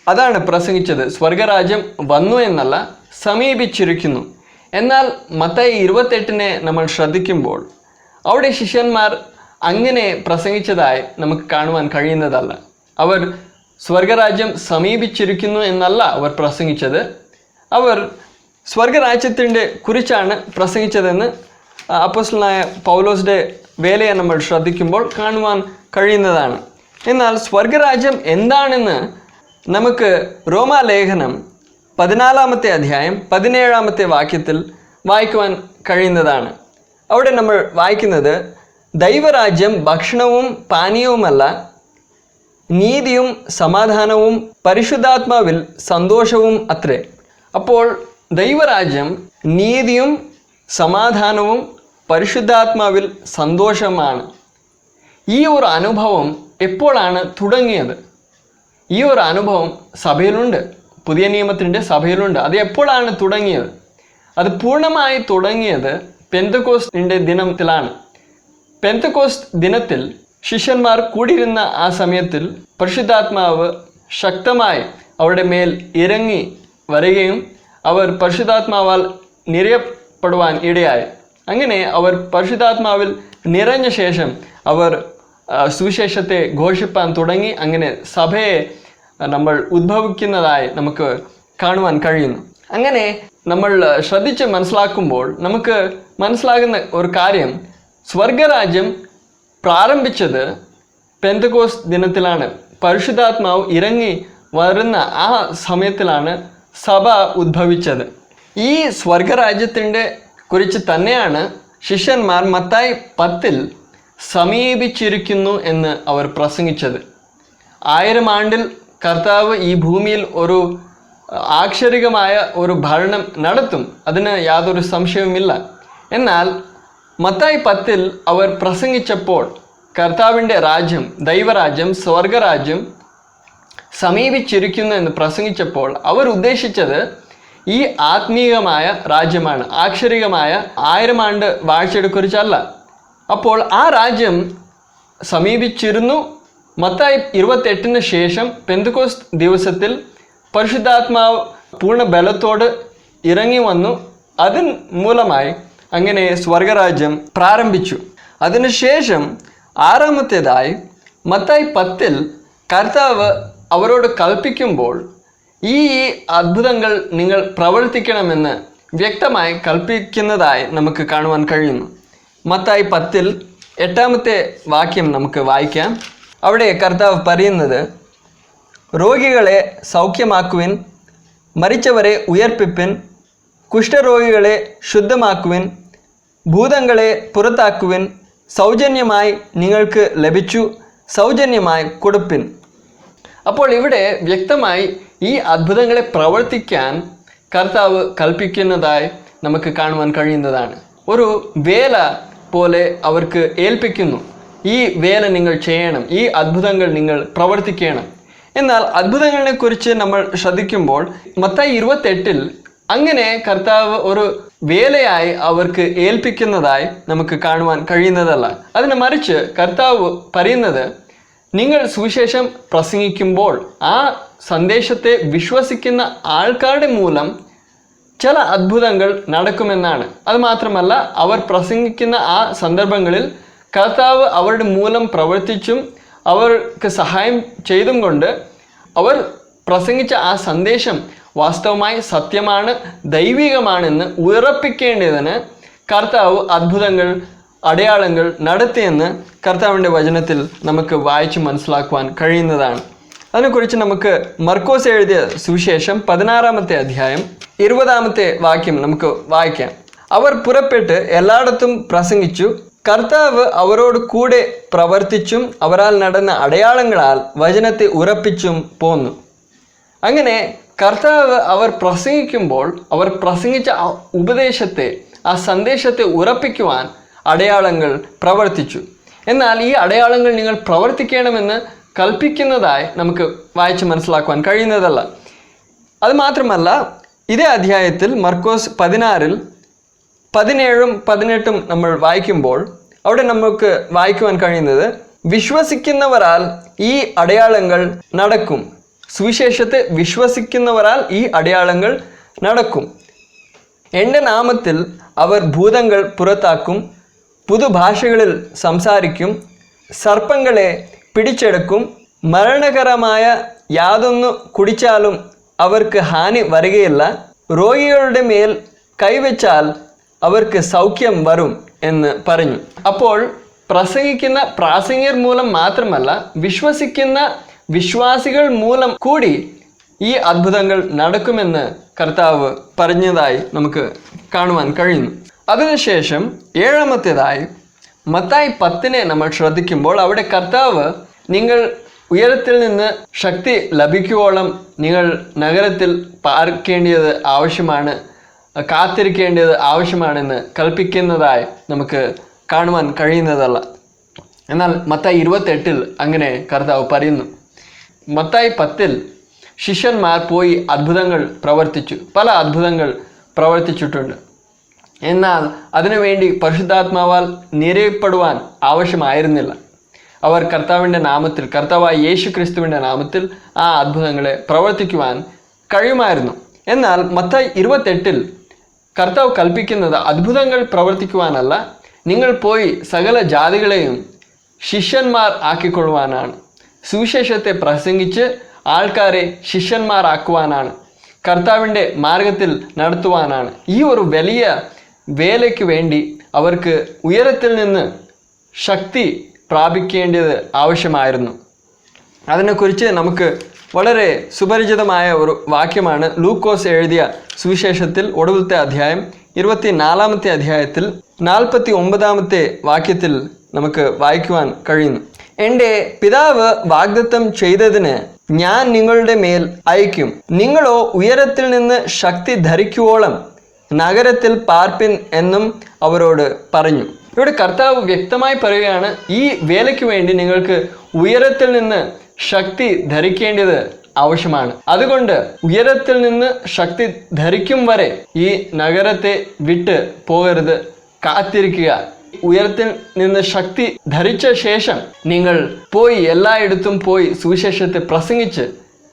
അതാണ് പ്രസംഗിച്ചത്, സ്വർഗരാജ്യം വന്നു എന്നല്ല, സമീപിച്ചിരിക്കുന്നു. എന്നാൽ മത്തായി 28 നമ്മൾ ശ്രദ്ധിക്കുമ്പോൾ അവിടെ ശിഷ്യന്മാർ അങ്ങനെ പ്രസംഗിച്ചതായി നമുക്ക് കാണുവാൻ കഴിയുന്നതല്ല. അവർ സ്വർഗരാജ്യം സമീപിച്ചിരിക്കുന്നു എന്നല്ല അവർ പ്രസംഗിച്ചത്, അവർ സ്വർഗരാജ്യത്തിൻ്റെ കുറിച്ചാണ് പ്രസംഗിച്ചതെന്ന് അപ്പോസ്തലനായ പൗലോസിൻ്റെ വേലയെ നമ്മൾ ശ്രദ്ധിക്കുമ്പോൾ കാണുവാൻ കഴിയുന്നതാണ്. എന്നാൽ സ്വർഗരാജ്യം എന്താണെന്ന് നമുക്ക് റോമാലേഖനം 14-ാമത്തെ അധ്യായം 17-ാമത്തെ വാക്യത്തിൽ വായിക്കുവാൻ കഴിയുന്നതാണ്. അവിടെ നമ്മൾ വായിക്കുന്നത്, ദൈവരാജ്യം ഭക്ഷണവും പാനീയവുമല്ല, നീതിയും സമാധാനവും പരിശുദ്ധാത്മാവിൽ സന്തോഷവും അത്രേ. അപ്പോൾ ദൈവരാജ്യം നീതിയും സമാധാനവും പരിശുദ്ധാത്മാവിൽ സന്തോഷമാണ്. ഈ ഒരു അനുഭവം എപ്പോഴാണ് തുടങ്ങിയത്? ഈ ഒരു അനുഭവം സഭയിലുണ്ട്, പുതിയ നിയമത്തിൻ്റെ സഭയിലുണ്ട്. അത് എപ്പോഴാണ് തുടങ്ങിയത്? അത് പൂർണ്ണമായി തുടങ്ങിയത് പെന്തക്കോസ്തിൻ്റെ ദിനത്തിലാണ്. പെന്തക്കോസ്ത് ദിനത്തിൽ ശിഷ്യന്മാർ കൂടിയിരുന്ന ആ സമയത്തിൽ പരിശുദ്ധാത്മാവ് ശക്തമായി അവരുടെ മേൽ ഇറങ്ങി വരികയും അവർ പരിശുദ്ധാത്മാവാൽ നിറയപ്പെടുവാൻ ഇടയായി. അങ്ങനെ അവർ പരിശുദ്ധാത്മാവിൽ നിറഞ്ഞ ശേഷം അവർ സുവിശേഷത്തെ ഘോഷിപ്പാൻ തുടങ്ങി. അങ്ങനെ സഭയെ നമ്മൾ ഉദ്ഭവിക്കുന്നതായി നമുക്ക് കാണുവാൻ കഴിയുന്നു. അങ്ങനെ നമ്മൾ ശ്രദ്ധിച്ച് മനസ്സിലാക്കുമ്പോൾ നമുക്ക് മനസ്സിലാകുന്ന ഒരു കാര്യം, സ്വർഗരാജ്യം പ്രാരംഭിച്ചത് പെന്തക്കോസ്ത് ദിനത്തിലാണ്. പരിശുദ്ധാത്മാവ് ഇറങ്ങി വരുന്ന ആ സമയത്തിലാണ് സഭ ഉദ്ഭവിച്ചത്. ഈ സ്വർഗരാജ്യത്തിൻ്റെ കുറിച്ച് തന്നെയാണ് ശിഷ്യന്മാർ മത്തായി 10 സമീപിച്ചിരിക്കുന്നു എന്ന് അവർ പ്രസംഗിച്ചത്. 1000 ആണ്ടിൽ കർത്താവ് ഈ ഭൂമിയിൽ ഒരു ആക്ഷരികമായ ഒരു ഭരണം നടത്തും, അതിന് യാതൊരു സംശയവുമില്ല. എന്നാൽ മത്തായി 10 അവർ പ്രസംഗിച്ചപ്പോൾ കർത്താവിൻ്റെ രാജ്യം, ദൈവരാജ്യം, സ്വർഗരാജ്യം സമീപിച്ചിരിക്കുന്നു എന്ന് പ്രസംഗിച്ചപ്പോൾ അവർ ഉദ്ദേശിച്ചത് ഈ ആത്മീയമായ രാജ്യമാണ്, ആക്ഷരികമായ 1000 ആണ്ട് വാഴ്ചയെക്കുറിച്ചല്ല. അപ്പോൾ ആ രാജ്യം സമീപിച്ചിരുന്നു. മത്തായി 28 ശേഷം പെന്തക്കോസ്ത് ദിവസത്തിൽ പരിശുദ്ധാത്മാവ് പൂർണ്ണ ബലത്തോട് ഇറങ്ങി വന്നു. അതിന് മൂലമായി അങ്ങനെ സ്വർഗരാജ്യം പ്രാരംഭിച്ചു. അതിനുശേഷം 6ാമത്തേതായി മത്തായി 10 കർത്താവ് അവരോട് കൽപ്പിക്കുമ്പോൾ ഈ അത്ഭുതങ്ങൾ നിങ്ങൾ പ്രവർത്തിക്കണമെന്ന് വ്യക്തമായി കൽപ്പിക്കുന്നതായി നമുക്ക് കാണുവാൻ കഴിയുന്നു. മത്തായി 10 8ാമത്തെ വാക്യം നമുക്ക് വായിക്കാം. അവിടെ കർത്താവ് പറയുന്നത്, രോഗികളെ സൗഖ്യമാക്കുവിൻ, മരിച്ചവരെ ഉയർപ്പിപ്പിൻ, കുഷ്ഠരോഗികളെ ശുദ്ധമാക്കുവിൻ, ഭൂതങ്ങളെ പുറത്താക്കുവിൻ, സൗജന്യമായി നിങ്ങൾക്ക് ലഭിച്ചു, സൗജന്യമായി കൊടുപ്പിൻ. അപ്പോൾ ഇവിടെ വ്യക്തമായി ഈ അത്ഭുതങ്ങളെ പ്രവർത്തിക്കാൻ കർത്താവ് കൽപ്പിക്കുന്നതായി നമുക്ക് കാണുവാൻ കഴിയുന്നതാണ്. ഒരു വേല പോലെ അവർക്ക് ഏൽപ്പിക്കുന്നു, ഈ വേല നിങ്ങൾ ചെയ്യണം, ഈ അത്ഭുതങ്ങൾ നിങ്ങൾ പ്രവർത്തിക്കണം. എന്നാൽ അത്ഭുതങ്ങളെക്കുറിച്ച് നമ്മൾ ശ്രദ്ധിക്കുമ്പോൾ മത്തായി 28 അങ്ങനെ കർത്താവ് ഒരു വേലയായി അവർക്ക് ഏൽപ്പിക്കുന്നതായി നമുക്ക് കാണുവാൻ കഴിയുന്നതല്ല. അതിന് മറിച്ച് കർത്താവ് പറയുന്നത്, നിങ്ങൾ സുവിശേഷം പ്രസംഗിക്കുമ്പോൾ ആ സന്ദേശത്തെ വിശ്വസിക്കുന്ന ആൾക്കാരുടെ മൂലം ചില അത്ഭുതങ്ങൾ നടക്കുമെന്നാണ്. അതുമാത്രമല്ല, അവർ പ്രസംഗിക്കുന്ന ആ സന്ദർഭങ്ങളിൽ കർത്താവ് അവരുടെ മൂലം പ്രവർത്തിച്ചും അവർക്ക് സഹായം ചെയ്തും കൊണ്ട് അവർ പ്രസംഗിച്ച ആ സന്ദേശം വാസ്തവമായി സത്യമാണ്, ദൈവികമാണെന്ന് ഉറപ്പിക്കേണ്ടതിന് കർത്താവ് അത്ഭുതങ്ങൾ, അടയാളങ്ങൾ നടത്തിയെന്ന് കർത്താവിൻ്റെ വചനത്തിൽ നമുക്ക് വായിച്ച് മനസ്സിലാക്കുവാൻ കഴിയുന്നതാണ്. അതിനെക്കുറിച്ച് നമുക്ക് മർക്കോസ് എഴുതിയ സുവിശേഷം 16ാമത്തെ അധ്യായം 20ാമത്തെ വാക്യം നമുക്ക് വായിക്കാം. അവർ പുറപ്പെട്ട് എല്ലായിടത്തും പ്രസംഗിച്ചു, കർത്താവ് അവരോട് കൂടെ പ്രവർത്തിച്ചും അവരാൽ നടന്ന അടയാളങ്ങളാൽ വചനത്തെ ഉറപ്പിച്ചും പോന്നു. അങ്ങനെ കർത്താവ് അവർ പ്രസംഗിക്കുമ്പോൾ അവർ പ്രസംഗിച്ച ആ ഉപദേശത്തെ, ആ സന്ദേശത്തെ ഉറപ്പിക്കുവാൻ അടയാളങ്ങൾ പ്രവർത്തിച്ചു. എന്നാൽ ഈ അടയാളങ്ങൾ നിങ്ങൾ പ്രവർത്തിക്കണമെന്ന് കൽപ്പിക്കുന്നതായി നമുക്ക് വായിച്ച് മനസ്സിലാക്കുവാൻ കഴിയുന്നതല്ല. അതുമാത്രമല്ല, ഇതേ അധ്യായത്തിൽ മർക്കോസ് 16 17 18 നമ്മൾ വായിക്കുമ്പോൾ അവിടെ നമുക്ക് വായിക്കുവാൻ കഴിയുന്നത്, വിശ്വസിക്കുന്നവരാൽ ഈ അടയാളങ്ങൾ നടക്കും, സുവിശേഷത്തെ വിശ്വസിക്കുന്നവരാൽ ഈ അടയാളങ്ങൾ നടക്കും. എൻ്റെ നാമത്തിൽ അവർ ഭൂതങ്ങൾ പുറത്താക്കും, പുതുഭാഷകളിൽ സംസാരിക്കും, സർപ്പങ്ങളെ പിടിച്ചെടുക്കും, മരണകരമായ യാതൊന്നു കുടിച്ചാലും അവർക്ക് ഹാനി വരികയില്ല, രോഗികളുടെ മേൽ കൈവച്ചാൽ അവർക്ക് സൗഖ്യം വരും എന്ന് പറഞ്ഞു. അപ്പോൾ പ്രസംഗിക്കുന്ന പ്രാസംഗികർ മൂലം മാത്രമല്ല, വിശ്വസിക്കുന്ന വിശ്വാസികൾ മൂലം കൂടി ഈ അത്ഭുതങ്ങൾ നടക്കുമെന്ന് കർത്താവ് പറഞ്ഞതായി നമുക്ക് കാണുവാൻ കഴിയുന്നു. അതിനുശേഷം 7ാമത്തേതായി മത്തായി 10 നമ്മൾ ശ്രദ്ധിക്കുമ്പോൾ അവിടെ കർത്താവ്, നിങ്ങൾ ഉയരത്തിൽ നിന്ന് ശക്തി ലഭിക്കുവോളം നിങ്ങൾ നഗരത്തിൽ പാർക്കേണ്ടത് ആവശ്യമാണ്, കാത്തിരിക്കേണ്ടത് ആവശ്യമാണെന്ന് കൽപ്പിക്കുന്നതായി നമുക്ക് കാണുവാൻ കഴിയുന്നതല്ല. എന്നാൽ മത്തായി 28 അങ്ങനെ കർത്താവ് പറയുന്നു. മത്തായി 10 ശിഷ്യന്മാർ പോയി അത്ഭുതങ്ങൾ പ്രവർത്തിച്ചു, പല അത്ഭുതങ്ങൾ പ്രവർത്തിച്ചിട്ടുണ്ട്. എന്നാൽ അതിനുവേണ്ടി പരിശുദ്ധാത്മാവാൽ നിറയപ്പെടുവാൻ ആവശ്യമായിരുന്നില്ല. അവർ കർത്താവിൻ്റെ നാമത്തിൽ, കർത്താവായ യേശു ക്രിസ്തുവിൻ്റെ നാമത്തിൽ ആ അത്ഭുതങ്ങളെ പ്രവർത്തിക്കുവാൻ കഴിയുമായിരുന്നു. എന്നാൽ മത്തായി 28 കർത്താവ് കൽപ്പിക്കുന്നത് അത്ഭുതങ്ങൾ പ്രവർത്തിക്കുവാനല്ല, നിങ്ങൾ പോയി സകല ജാതികളെയും ശിഷ്യന്മാർ ആക്കിക്കൊള്ളുവാനാണ്. സുവിശേഷത്തെ പ്രസംഗിച്ച് ആൾക്കാരെ ശിഷ്യന്മാരാക്കുവാനാണ്, കർത്താവിൻ്റെ മാർഗത്തിൽ നടത്തുവാനാണ്. ഈ ഒരു വലിയ വേലയ്ക്ക് വേണ്ടി അവർക്ക് ഉയരത്തിൽ നിന്ന് ശക്തി പ്രാപിക്കേണ്ടത് ആവശ്യമായിരുന്നു. അതിനെക്കുറിച്ച് നമുക്ക് വളരെ സുപരിചിതമായ ഒരു വാക്യമാണ് ലൂക്കോസ് എഴുതിയ സുവിശേഷത്തിൽ ഒടുവിലത്തെ അധ്യായം 24ാമത്തെ അധ്യായത്തിൽ 49ാമത്തെ വാക്യത്തിൽ നമുക്ക് വായിക്കുവാൻ കഴിയുന്നു. എൻ്റെ പിതാവ് വാഗ്ദത്തം ചെയ്തതിന് ഞാൻ നിങ്ങളുടെ മേൽ അയക്കും. നിങ്ങളോ ഉയരത്തിൽ നിന്ന് ശക്തി ധരിക്കുവോളം നഗരത്തിൽ പാർപ്പിൻ എന്നും അവരോട് പറഞ്ഞു. ഇവിടെ കർത്താവ് വ്യക്തമായി പറയുകയാണ്, ഈ വേലയ്ക്ക് വേണ്ടി നിങ്ങൾക്ക് ഉയരത്തിൽ നിന്ന് ശക്തി ധരിക്കേണ്ടത് ആവശ്യമാണ്. അതുകൊണ്ട് ഉയരത്തിൽ നിന്ന് ശക്തി ധരിക്കും വരെ ഈ നഗരത്തെ വിട്ട് പോകരുത്, കാത്തിരിക്കുക. ഉയരത്തിൽ നിന്ന് ശക്തി ധരിച്ച ശേഷം നിങ്ങൾ പോയി എല്ലായിടത്തും പോയി സുവിശേഷത്തെ പ്രസംഗിച്ച്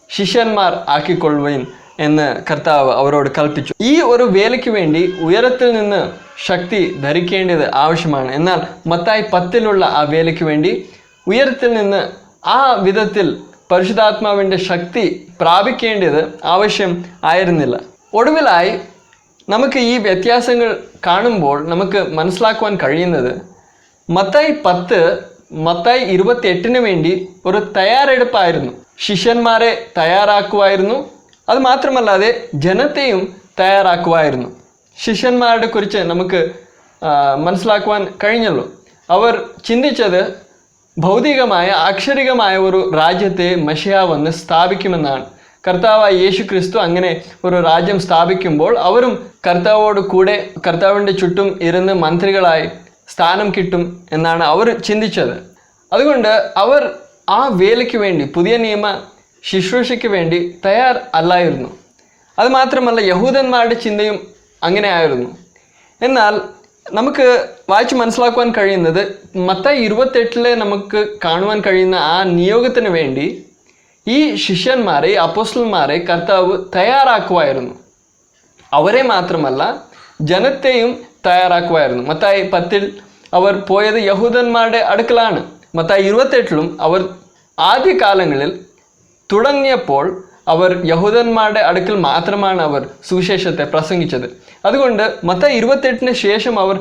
ശിഷ്യന്മാർ ആക്കിക്കൊള്ളുവീൻ എന്ന് കർത്താവ് അവരോട് കൽപ്പിച്ചു. ഈ ഒരു വേലയ്ക്ക് വേണ്ടി ഉയരത്തിൽ നിന്ന് ശക്തി ധരിക്കേണ്ടത് ആവശ്യമാണ്. എന്നാൽ മത്തായി 10 ആ വേലയ്ക്ക് വേണ്ടി ഉയരത്തിൽ നിന്ന് ആ വിധത്തിൽ പരിശുദ്ധാത്മാവിൻ്റെ ശക്തി പ്രാപിക്കേണ്ടത് ആവശ്യം ആയിരുന്നില്ല. ഒടുവിലായി നമുക്ക് ഈ വ്യത്യാസങ്ങൾ കാണുമ്പോൾ നമുക്ക് മനസ്സിലാക്കുവാൻ കഴിയുന്നത്, മത്തായി 10 മത്തായി 28 വേണ്ടി ഒരു തയ്യാറെടുപ്പായിരുന്നു. ശിഷ്യന്മാരെ തയ്യാറാക്കുമായിരുന്നു. അത് മാത്രമല്ലാതെ ജനത്തെയും തയ്യാറാക്കുമായിരുന്നു. ശിഷ്യന്മാരുടെ കുറിച്ച് നമുക്ക് മനസ്സിലാക്കുവാൻ കഴിഞ്ഞല്ലോ. അവർ ചിന്തിച്ചത് ഭൗതികമായ അക്ഷരികമായ ഒരു രാജ്യത്തെ മശിഹ വന്ന് സ്ഥാപിക്കുമെന്നാണ്. കർത്താവായ യേശു ക്രിസ്തു അങ്ങനെ ഒരു രാജ്യം സ്ഥാപിക്കുമ്പോൾ അവരും കർത്താവോട് കൂടെ കർത്താവിൻ്റെ ചുറ്റും ഇരുന്ന് മന്ത്രികളായി സ്ഥാനം കിട്ടും എന്നാണ് അവർ ചിന്തിച്ചത്. അതുകൊണ്ട് അവർ ആ വേലയ്ക്ക് വേണ്ടി, പുതിയ നിയമ ശുശ്രൂഷയ്ക്ക് വേണ്ടി തയ്യാർ അല്ലായിരുന്നു. അതുമാത്രമല്ല, യഹൂദന്മാരുടെ ചിന്തയും അങ്ങനെ ആയിരുന്നു. എന്നാൽ നമുക്ക് വായിച്ച് മനസ്സിലാക്കുവാൻ കഴിയുന്നത്, മത്തായി 28 നമുക്ക് കാണുവാൻ കഴിയുന്ന ആ നിയോഗത്തിന് വേണ്ടി ഈ ശിഷ്യന്മാരെ, അപ്പോസ്തലന്മാരെ കർത്താവ് തയ്യാറാക്കുമായിരുന്നു. അവരെ മാത്രമല്ല, ജനത്തെയും തയ്യാറാക്കുമായിരുന്നു. മത്തായി 10 അവർ പോയത് യഹൂദന്മാരുടെ അടുക്കലാണ്. മത്തായി 28 അവർ ആദ്യകാലങ്ങളിൽ തുടങ്ങിയപ്പോൾ അവർ യഹൂദന്മാരുടെ അടുക്കൽ മാത്രമാണ് അവർ സുവിശേഷത്തെ പ്രസംഗിച്ചത്. അതുകൊണ്ട് മത്തായി 28 ശേഷം അവർ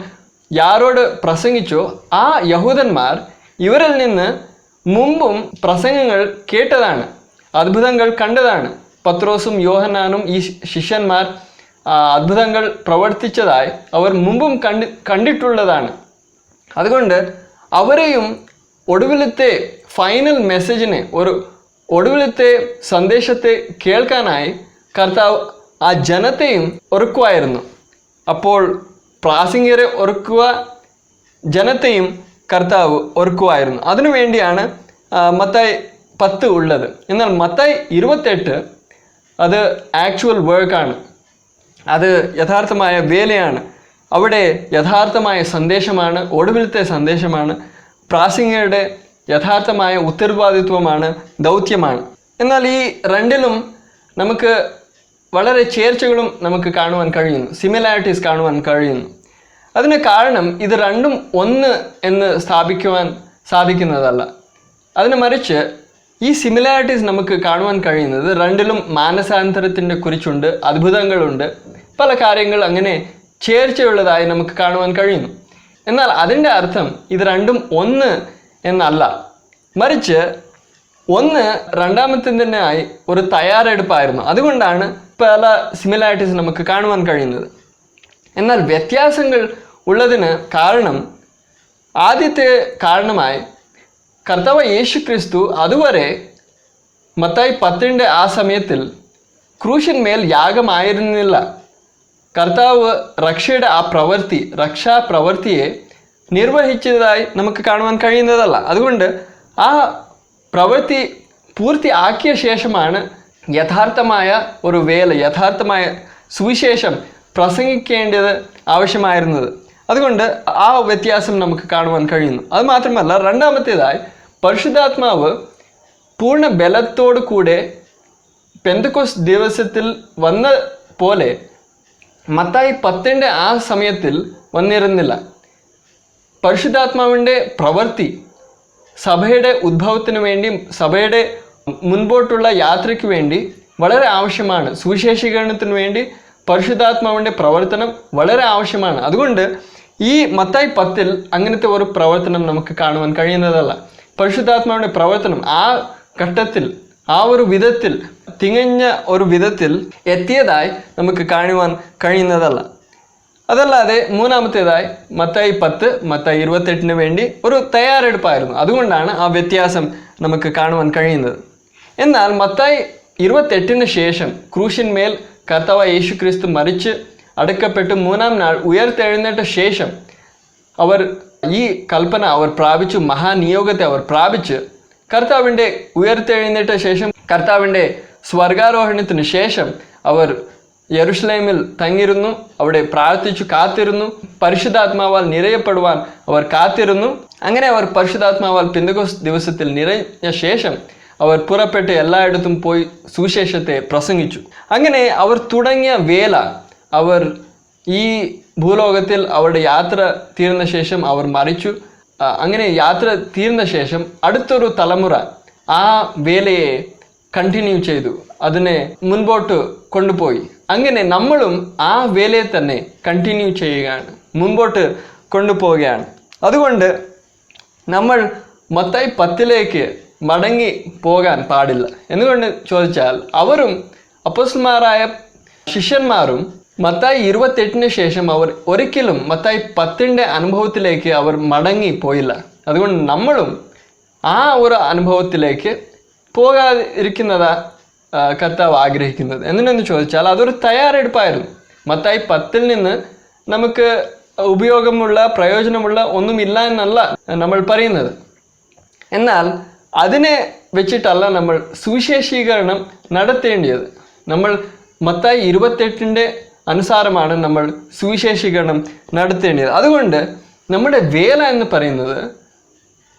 യാരോട് പ്രസംഗിച്ചോ ആ യഹൂദന്മാർ ഇവരിൽ നിന്ന് മുമ്പും പ്രസംഗങ്ങൾ കേട്ടതാണ്, അത്ഭുതങ്ങൾ കണ്ടതാണ്. പത്രോസും യോഹന്നാനും ഈ ശിഷ്യന്മാർ അത്ഭുതങ്ങൾ പ്രവർത്തിച്ചതായി അവർ മുമ്പും കണ്ടിട്ടുള്ളതാണ്. അതുകൊണ്ട് അവരെയും ഒടുവിലത്തെ ഫൈനൽ മെസ്സേജിനെ, ഒരു ഒടുവിലത്തെ സന്ദേശത്തെ കേൾക്കാനായി കർത്താവ് ആ ജനത്തെയും ഒരുക്കുമായിരുന്നു. അപ്പോൾ പ്രാസംഗികരെ ഒരുക്കുക, ജനത്തെയും കർത്താവ് ഒരുക്കുമായിരുന്നു. അതിനുവേണ്ടിയാണ് മത്തായി 10 ഉള്ളത്. എന്നാൽ മത്തായി 28 അത് ആക്ച്വൽ വർക്കാണ്, അത് യഥാർത്ഥമായ വേലയാണ്. അവിടെ യഥാർത്ഥമായ സന്ദേശമാണ്, ഒടുവിലത്തെ സന്ദേശമാണ്, പ്രാസംഗികരുടെ യഥാർത്ഥമായ ഉത്തരവാദിത്വമാണ്, ദൗത്യമാണ്. എന്നാൽ ഈ രണ്ടിലും നമുക്ക് വളരെ ചേർച്ചകളും നമുക്ക് കാണുവാൻ കഴിയുന്നു, സിമിലാരിറ്റീസ് കാണുവാൻ കഴിയുന്നു. അതിന് കാരണം ഇത് രണ്ടും ഒന്ന് എന്ന് സ്ഥാപിക്കുവാൻ സാധിക്കുന്നതല്ല. അതിന് മറിച്ച് ഈ സിമിലാരിറ്റീസ് നമുക്ക് കാണുവാൻ കഴിയുന്നത് രണ്ടിലും മാനസാന്തരത്തിൻ്റെ കുറിച്ചുണ്ട്, അത്ഭുതങ്ങളുണ്ട്, പല കാര്യങ്ങൾ അങ്ങനെ ചേർച്ചയുള്ളതായി നമുക്ക് കാണുവാൻ കഴിയുന്നു. എന്നാൽ അതിൻ്റെ അർത്ഥം ഇത് രണ്ടും ഒന്ന് എന്നല്ല, മറിച്ച് ഒന്ന് രണ്ടാമത്തേതിനായി ഒരു തയ്യാറെടുപ്പായിരുന്നു. അതുകൊണ്ടാണ് പല സിമിലാരിറ്റീസ് നമുക്ക് കാണുവാൻ കഴിയുന്നത്. എന്നാൽ വ്യത്യാസങ്ങൾ ഉള്ളതിന് കാരണം, ആദ്യത്തെ കാരണമായി കർത്താവ് യേശു ക്രിസ്തു അതുവരെ മത്തായി 10 ആ സമയത്തിൽ ക്രൂശന്മേൽ യാഗമായിരുന്നില്ല. കർത്താവ് രക്ഷയുടെ ആ പ്രവൃത്തി, രക്ഷാപ്രവൃത്തിയെ നിർവഹിച്ചതായി നമുക്ക് കാണുവാൻ കഴിയുന്നതല്ല. അതുകൊണ്ട് ആ പ്രവൃത്തി പൂർത്തിയാക്കിയ ശേഷമാണ് യഥാർത്ഥമായ ഒരു വേല, യഥാർത്ഥമായ സുവിശേഷം പ്രസംഗിക്കേണ്ടത് ആവശ്യമായിരുന്നത്. അതുകൊണ്ട് ആ വ്യത്യാസം നമുക്ക് കാണുവാൻ കഴിയുന്നു. അതുമാത്രമല്ല, രണ്ടാമത്തേതായി പരിശുദ്ധാത്മാവ് പൂർണ്ണ ബലത്തോടു കൂടെ പെന്തക്കോസ്ത് ദിവസത്തിൽ വന്ന പോലെ മത്തായി 10 ആ സമയത്തിൽ വന്നിരുന്നില്ല. പരിശുദ്ധാത്മാവിൻ്റെ പ്രവൃത്തി സഭയുടെ ഉദ്ഭവത്തിന് വേണ്ടി, സഭയുടെ മുൻപോട്ടുള്ള യാത്രയ്ക്ക് വേണ്ടി വളരെ ആവശ്യമാണ്. സുവിശേഷീകരണത്തിന് വേണ്ടി പരിശുദ്ധാത്മാവിൻ്റെ പ്രവർത്തനം വളരെ ആവശ്യമാണ്. അതുകൊണ്ട് ഈ മത്തായി 10 അങ്ങനത്തെ ഒരു പ്രവർത്തനം നമുക്ക് കാണുവാൻ കഴിയുന്നതല്ല. പരിശുദ്ധാത്മാവിൻ്റെ പ്രവർത്തനം ആ ഘട്ടത്തിൽ, ആ ഒരു വിധത്തിൽ, തികഞ്ഞ ഒരു വിധത്തിൽ എത്തിയതായി നമുക്ക് കാണുവാൻ കഴിയുന്നതല്ല. അതല്ലാതെ മൂന്നാമത്തേതായി മത്തായി 10 മത്തായി 28 വേണ്ടി ഒരു തയ്യാറെടുപ്പായിരുന്നു. അതുകൊണ്ടാണ് ആ വ്യത്യാസം നമുക്ക് കാണുവാൻ കഴിയുന്നത്. എന്നാൽ മത്തായി 28 ശേഷം ക്രൂശിന്മേൽ കർത്താവായ യേശു ക്രിസ്തു മരിച്ച് അടക്കപ്പെട്ട് മൂന്നാം നാൾ ഉയർത്തെഴുന്നേറ്റ ശേഷം അവർ ഈ കൽപ്പന അവർ പ്രാപിച്ചു, മഹാനിയോഗത്തെ അവർ പ്രാപിച്ച് കർത്താവിൻ്റെ ഉയർത്തെഴുന്നേറ്റ ശേഷം കർത്താവിൻ്റെ സ്വർഗാരോഹണത്തിന് ശേഷം അവർ യെരുശലേമിൽ തങ്ങിയിരുന്നു. അവിടെ പ്രാർത്ഥിച്ചു കാത്തിരുന്നു. പരിശുദ്ധാത്മാവാൽ നിറയപ്പെടുവാൻ അവർ കാത്തിരുന്നു. അങ്ങനെ അവർ പരിശുദ്ധാത്മാവാൽ പെന്തക്കോസ്ത് ദിവസത്തിൽ നിറഞ്ഞ ശേഷം അവർ പുറപ്പെട്ട് എല്ലായിടത്തും പോയി സുവിശേഷത്തെ പ്രസംഗിച്ചു. അങ്ങനെ അവർ തുടങ്ങിയ വേല, അവർ ഈ ഭൂലോകത്തിൽ അവരുടെ യാത്ര തീർന്ന ശേഷം അവർ മരിച്ചു. അങ്ങനെ യാത്ര തീർന്ന ശേഷം അടുത്തൊരു തലമുറ ആ വേലയെ കണ്ടിന്യൂ ചെയ്തു, അതിനെ മുൻപോട്ട് കൊണ്ടുപോയി. അങ്ങനെ നമ്മളും ആ വേലയെ തന്നെ കണ്ടിന്യൂ ചെയ്യുകയാണ്, മുൻപോട്ട് കൊണ്ടുപോവുകയാണ്. അതുകൊണ്ട് നമ്മൾ മത്തായി 10 മടങ്ങി പോകാൻ പാടില്ല. എന്തുകൊണ്ട് ചോദിച്ചാൽ അവരും അപ്പോസ്തലന്മാരായ ശിഷ്യന്മാരും മത്തായി 28 ശേഷം അവർ ഒരിക്കലും മത്തായി 10 അനുഭവത്തിലേക്ക് അവർ മടങ്ങി പോയില്ല. അതുകൊണ്ട് നമ്മളും ആ ഒരു അനുഭവത്തിലേക്ക് പോകാതിരിക്കുന്നതാ കർത്താവ് ആഗ്രഹിക്കുന്നത്. എന്തിനെന്ന് ചോദിച്ചാൽ അതൊരു തയ്യാറെടുപ്പായിരുന്നു. മത്തായി 10 നിന്ന് നമുക്ക് ഉപയോഗമുള്ള പ്രയോജനമുള്ള ഒന്നുമില്ല എന്നല്ല നമ്മൾ പറയുന്നത്. എന്നാൽ അതിനെ വെച്ചിട്ടല്ല നമ്മൾ സുവിശേഷീകരണം നടത്തേണ്ടത്. നമ്മൾ മത്തായി 28 അനുസാരമാണ് നമ്മൾ സുവിശേഷീകരണം നടത്തേണ്ടത്. അതുകൊണ്ട് നമ്മുടെ വേല എന്ന് പറയുന്നത്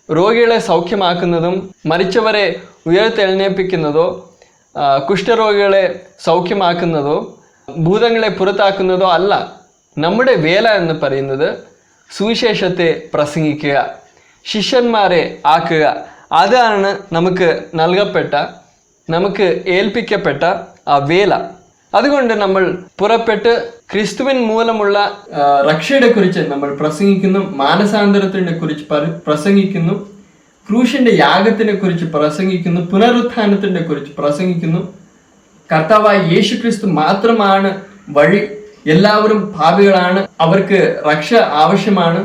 രോഗികളെ സൗഖ്യമാക്കുന്നതും മരിച്ചവരെ ഉയർത്തെഴുന്നേൽപ്പിക്കുന്നതോ കുഷ്ഠരോഗികളെ സൗഖ്യമാക്കുന്നതോ ഭൂതങ്ങളെ പുറത്താക്കുന്നതോ അല്ല. നമ്മുടെ വേല എന്ന് പറയുന്നത് സുവിശേഷത്തെ പ്രസംഗിക്കുക, ശിഷ്യന്മാരെ ആക്കുക. അതാണ് നമുക്ക് നൽകപ്പെട്ട, നമുക്ക് ഏൽപ്പിക്കപ്പെട്ട ആ വേല. അതുകൊണ്ട് നമ്മൾ പുറപ്പെട്ട് ക്രിസ്തുവിൻ മൂലമുള്ള രക്ഷയെ കുറിച്ച് നമ്മൾ പ്രസംഗിക്കുന്നു, മാനസാന്തരത്തിനെ കുറിച്ച് പ്രസംഗിക്കുന്നു, ക്രൂശിന്റെ യാഗത്തിനെ കുറിച്ച് പ്രസംഗിക്കുന്നു, പുനരുത്ഥാനത്തിനെ കുറിച്ച് പ്രസംഗിക്കുന്നു. കർത്താവായ യേശു ക്രിസ്തു മാത്രമാണ് വഴി, എല്ലാവരും പാപികളാണ്, അവർക്ക് രക്ഷ ആവശ്യമാണ്,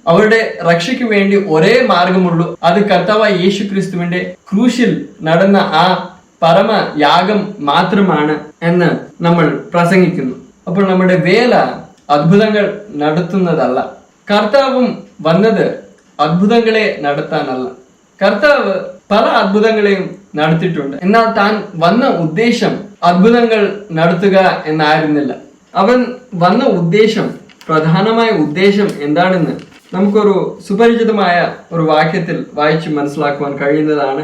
അവരുടെ രക്ഷയ്ക്ക് വേണ്ടി ഒരേ മാർഗമുള്ളൂ, അത് കർത്താവായ യേശു ക്രിസ്തുവിന്റെ ക്രൂശിൽ നടന്ന ആ പരമ യാഗം മാത്രമാണ് എന്ന് നമ്മൾ പ്രസംഗിക്കുന്നു. അപ്പോൾ നമ്മുടെ വേല അത്ഭുതങ്ങൾ നടത്തുന്നതല്ല. കർത്താവും വന്നത് അത്ഭുതങ്ങളെ നടത്താനല്ല. കർത്താവ് പല അത്ഭുതങ്ങളെയും നടത്തിയിട്ടുണ്ട്. എന്നാൽ താൻ വന്ന ഉദ്ദേശം അത്ഭുതങ്ങൾ നടത്തുക എന്നായിരുന്നില്ല. അവൻ വന്ന ഉദ്ദേശം, പ്രധാനമായ ഉദ്ദേശം എന്താണെന്ന് നമുക്കൊരു സുപരിചിതമായ ഒരു വാക്യത്തിൽ വായിച്ച് മനസ്സിലാക്കുവാൻ കഴിയുന്നതാണ്.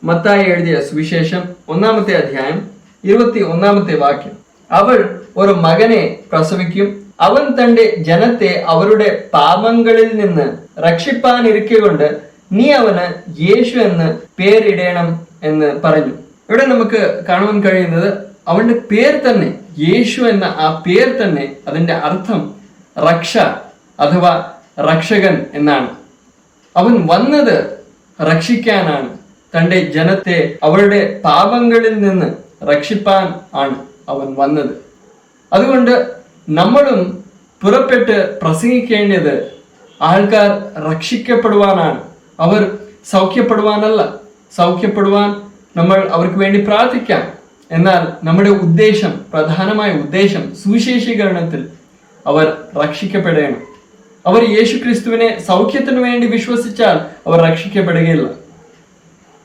മത്തായി എഴുതിയ സുവിശേഷം 1-ാമത്തെ അധ്യായം 21-ാമത്തെ വാക്യം. അവൾ ഒരു മകനെ പ്രസവിക്കും, അവൻ തന്റെ ജനത്തെ അവരുടെ പാപങ്ങളിൽ നിന്ന് രക്ഷിപ്പാനിരിക്കൊണ്ട് നീ അവന് യേശു എന്ന് പേരിടണം എന്ന് പറഞ്ഞു. ഇവിടെ നമുക്ക് കാണുവാൻ കഴിയുന്നത് അവന്റെ പേര് തന്നെ, യേശു എന്ന ആ പേര് തന്നെ, അതിന്റെ അർത്ഥം രക്ഷ അഥവാ രക്ഷകൻ എന്നാണ്. അവൻ വന്നത് രക്ഷിക്കാനാണ്, തന്റെ ജനത്തെ അവരുടെ പാപങ്ങളിൽ നിന്ന് രക്ഷിപ്പാൻ ആണ് അവൻ വന്നത്. അതുകൊണ്ട് നമ്മളും പുറപ്പെട്ട് പ്രസംഗിക്കേണ്ടത് ആൾക്കാർ രക്ഷിക്കപ്പെടുവാനാണ്, അവർ സൗഖ്യപ്പെടുവാനല്ല. സൗഖ്യപ്പെടുവാൻ നമ്മൾ അവർക്ക് വേണ്ടി പ്രാർത്ഥിക്കാം. എന്നാൽ നമ്മുടെ ഉദ്ദേശം, പ്രധാനമായ ഉദ്ദേശം സുവിശേഷീകരണത്തിൽ അവർ രക്ഷിക്കപ്പെടണം. അവർ യേശു ക്രിസ്തുവിനെ സൗഖ്യത്തിനു വേണ്ടി വിശ്വസിച്ചാൽ അവർ രക്ഷിക്കപ്പെടുകയില്ല.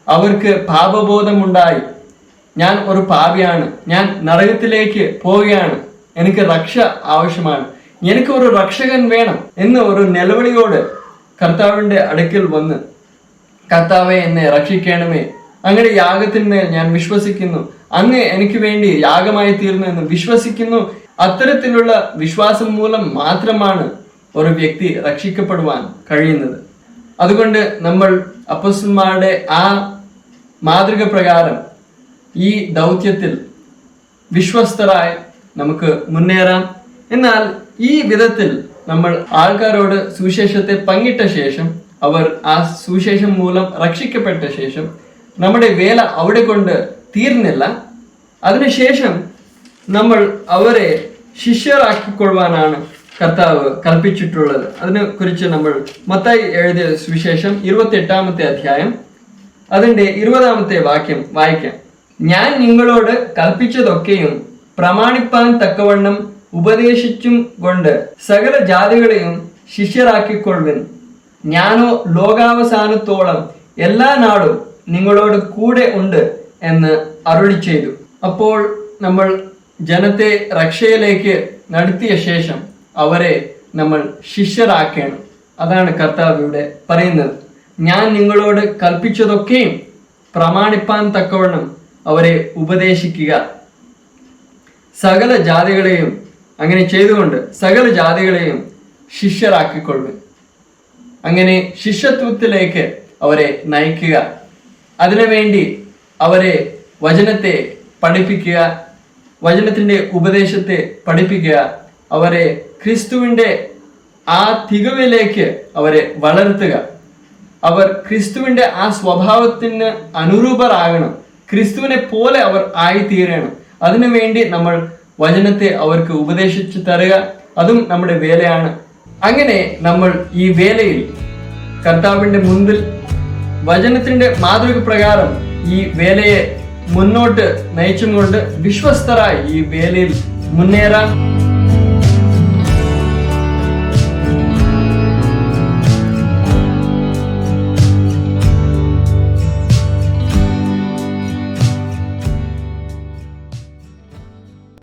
അവർക്ക് പാപബോധമുണ്ടായി, ഞാൻ ഒരു പാപിയാണ്, ഞാൻ നരകത്തിലേക്ക് പോവുകയാണ്, എനിക്ക് രക്ഷ ആവശ്യമാണ്, എനിക്ക് ഒരു രക്ഷകൻ വേണം എന്ന ഒരു നിലവിളിയോട് കർത്താവിന്റെ അടുക്കൽ വന്ന്, കർത്താവെ എന്നെ രക്ഷിക്കണമേ, അങ്ങയുടെ യാഗത്തിന്മേൽ ഞാൻ വിശ്വസിക്കുന്നു, അങ്ങ് എനിക്ക് വേണ്ടി യാഗമായി തീർന്നു എന്ന് വിശ്വസിക്കുന്നു. അത്തരത്തിലുള്ള വിശ്വാസം മൂലം മാത്രമാണ് ഒരു വ്യക്തി രക്ഷിക്കപ്പെടുവാൻ കഴിയുന്നത്. അതുകൊണ്ട് നമ്മൾ അപ്പോസ്തലന്മാരുടെ ആ മാതൃക പ്രകാരം ഈ ദൗത്യത്തിൽ വിശ്വസ്തരായി നമുക്ക് മുന്നേറാം. എന്നാൽ ഈ വിധത്തിൽ നമ്മൾ ആൾക്കാരോട് സുവിശേഷത്തെ പങ്കിട്ട ശേഷം, അവർ ആ സുവിശേഷം മൂലം രക്ഷിക്കപ്പെട്ട ശേഷം നമ്മുടെ വേല അവിടെ കൊണ്ട് തീർന്നില്ല. അതിനുശേഷം നമ്മൾ അവരെ ശിഷ്യരാക്കിക്കൊള്ളുവാനാണ് കർത്താവ് കൽപ്പിച്ചിട്ടുള്ളത്. അതിനെ കുറിച്ച് നമ്മൾ മത്തായി എഴുതിയ സുവിശേഷം 28-ാമത്തെ അധ്യായം അതിന്റെ 20-ാമത്തെ വാക്യം വായിക്കാം. ഞാൻ നിങ്ങളോട് കൽപ്പിച്ചതൊക്കെയും പ്രമാണിപ്പാൻ തക്കവണ്ണം ഉപദേശിച്ചും കൊണ്ട് സകല ജാതികളെയും ശിഷ്യരാക്കിക്കൊള്ളുവിൻ. ഞാനോ ലോകാവസാനത്തോളം എല്ലാ നാളും നിങ്ങളോട് കൂടെ ഉണ്ട് എന്ന് അരുളി ചെയ്തു. അപ്പോൾ നമ്മൾ ജനത്തെ രക്ഷയിലേക്ക് നടത്തിയ ശേഷം അവരെ നമ്മൾ ശിഷ്യരാക്കണം. അതാണ് കർത്താവ് ഇവിടെ പറയുന്നത്. ഞാൻ നിങ്ങളോട് കൽപ്പിച്ചതൊക്കെയും പ്രമാണിപ്പാൻ തക്കവണ്ണം അവരെ ഉപദേശിക്കുക. സകല ജാതികളെയും അങ്ങനെ ചെയ്തുകൊണ്ട് സകല ജാതികളെയും ശിഷ്യരാക്കിക്കൊള്ളും. അങ്ങനെ ശിഷ്യത്വത്തിലേക്ക് അവരെ നയിക്കുക. അതിനുവേണ്ടി അവരെ വചനത്തെ പഠിപ്പിക്കുക, വചനത്തിൻ്റെ ഉപദേശത്തെ പഠിപ്പിക്കുക, അവരെ ക്രിസ്തുവിൻ്റെ ആ തികവിലേക്ക് അവരെ വളർത്തുക. അവർ ക്രിസ്തുവിൻ്റെ ആ സ്വഭാവത്തിന് അനുരൂപരാകണം. ക്രിസ്തുവിനെ പോലെ അവർ ആയിത്തീരണം. അതിനുവേണ്ടി നമ്മൾ വചനത്തെ അവർക്ക് ഉപദേശിച്ചു തരുക. അതും നമ്മുടെ വേലയാണ്. അങ്ങനെ നമ്മൾ ഈ വേലയിൽ കർത്താവിൻ്റെ മുൻപിൽ വചനത്തിൻ്റെ മാതൃക പ്രകാരം ഈ വേലയെ മുന്നോട്ട് നയിച്ചും കൊണ്ട് വിശ്വസ്തരായി ഈ വേലയിൽ മുന്നേറാൻ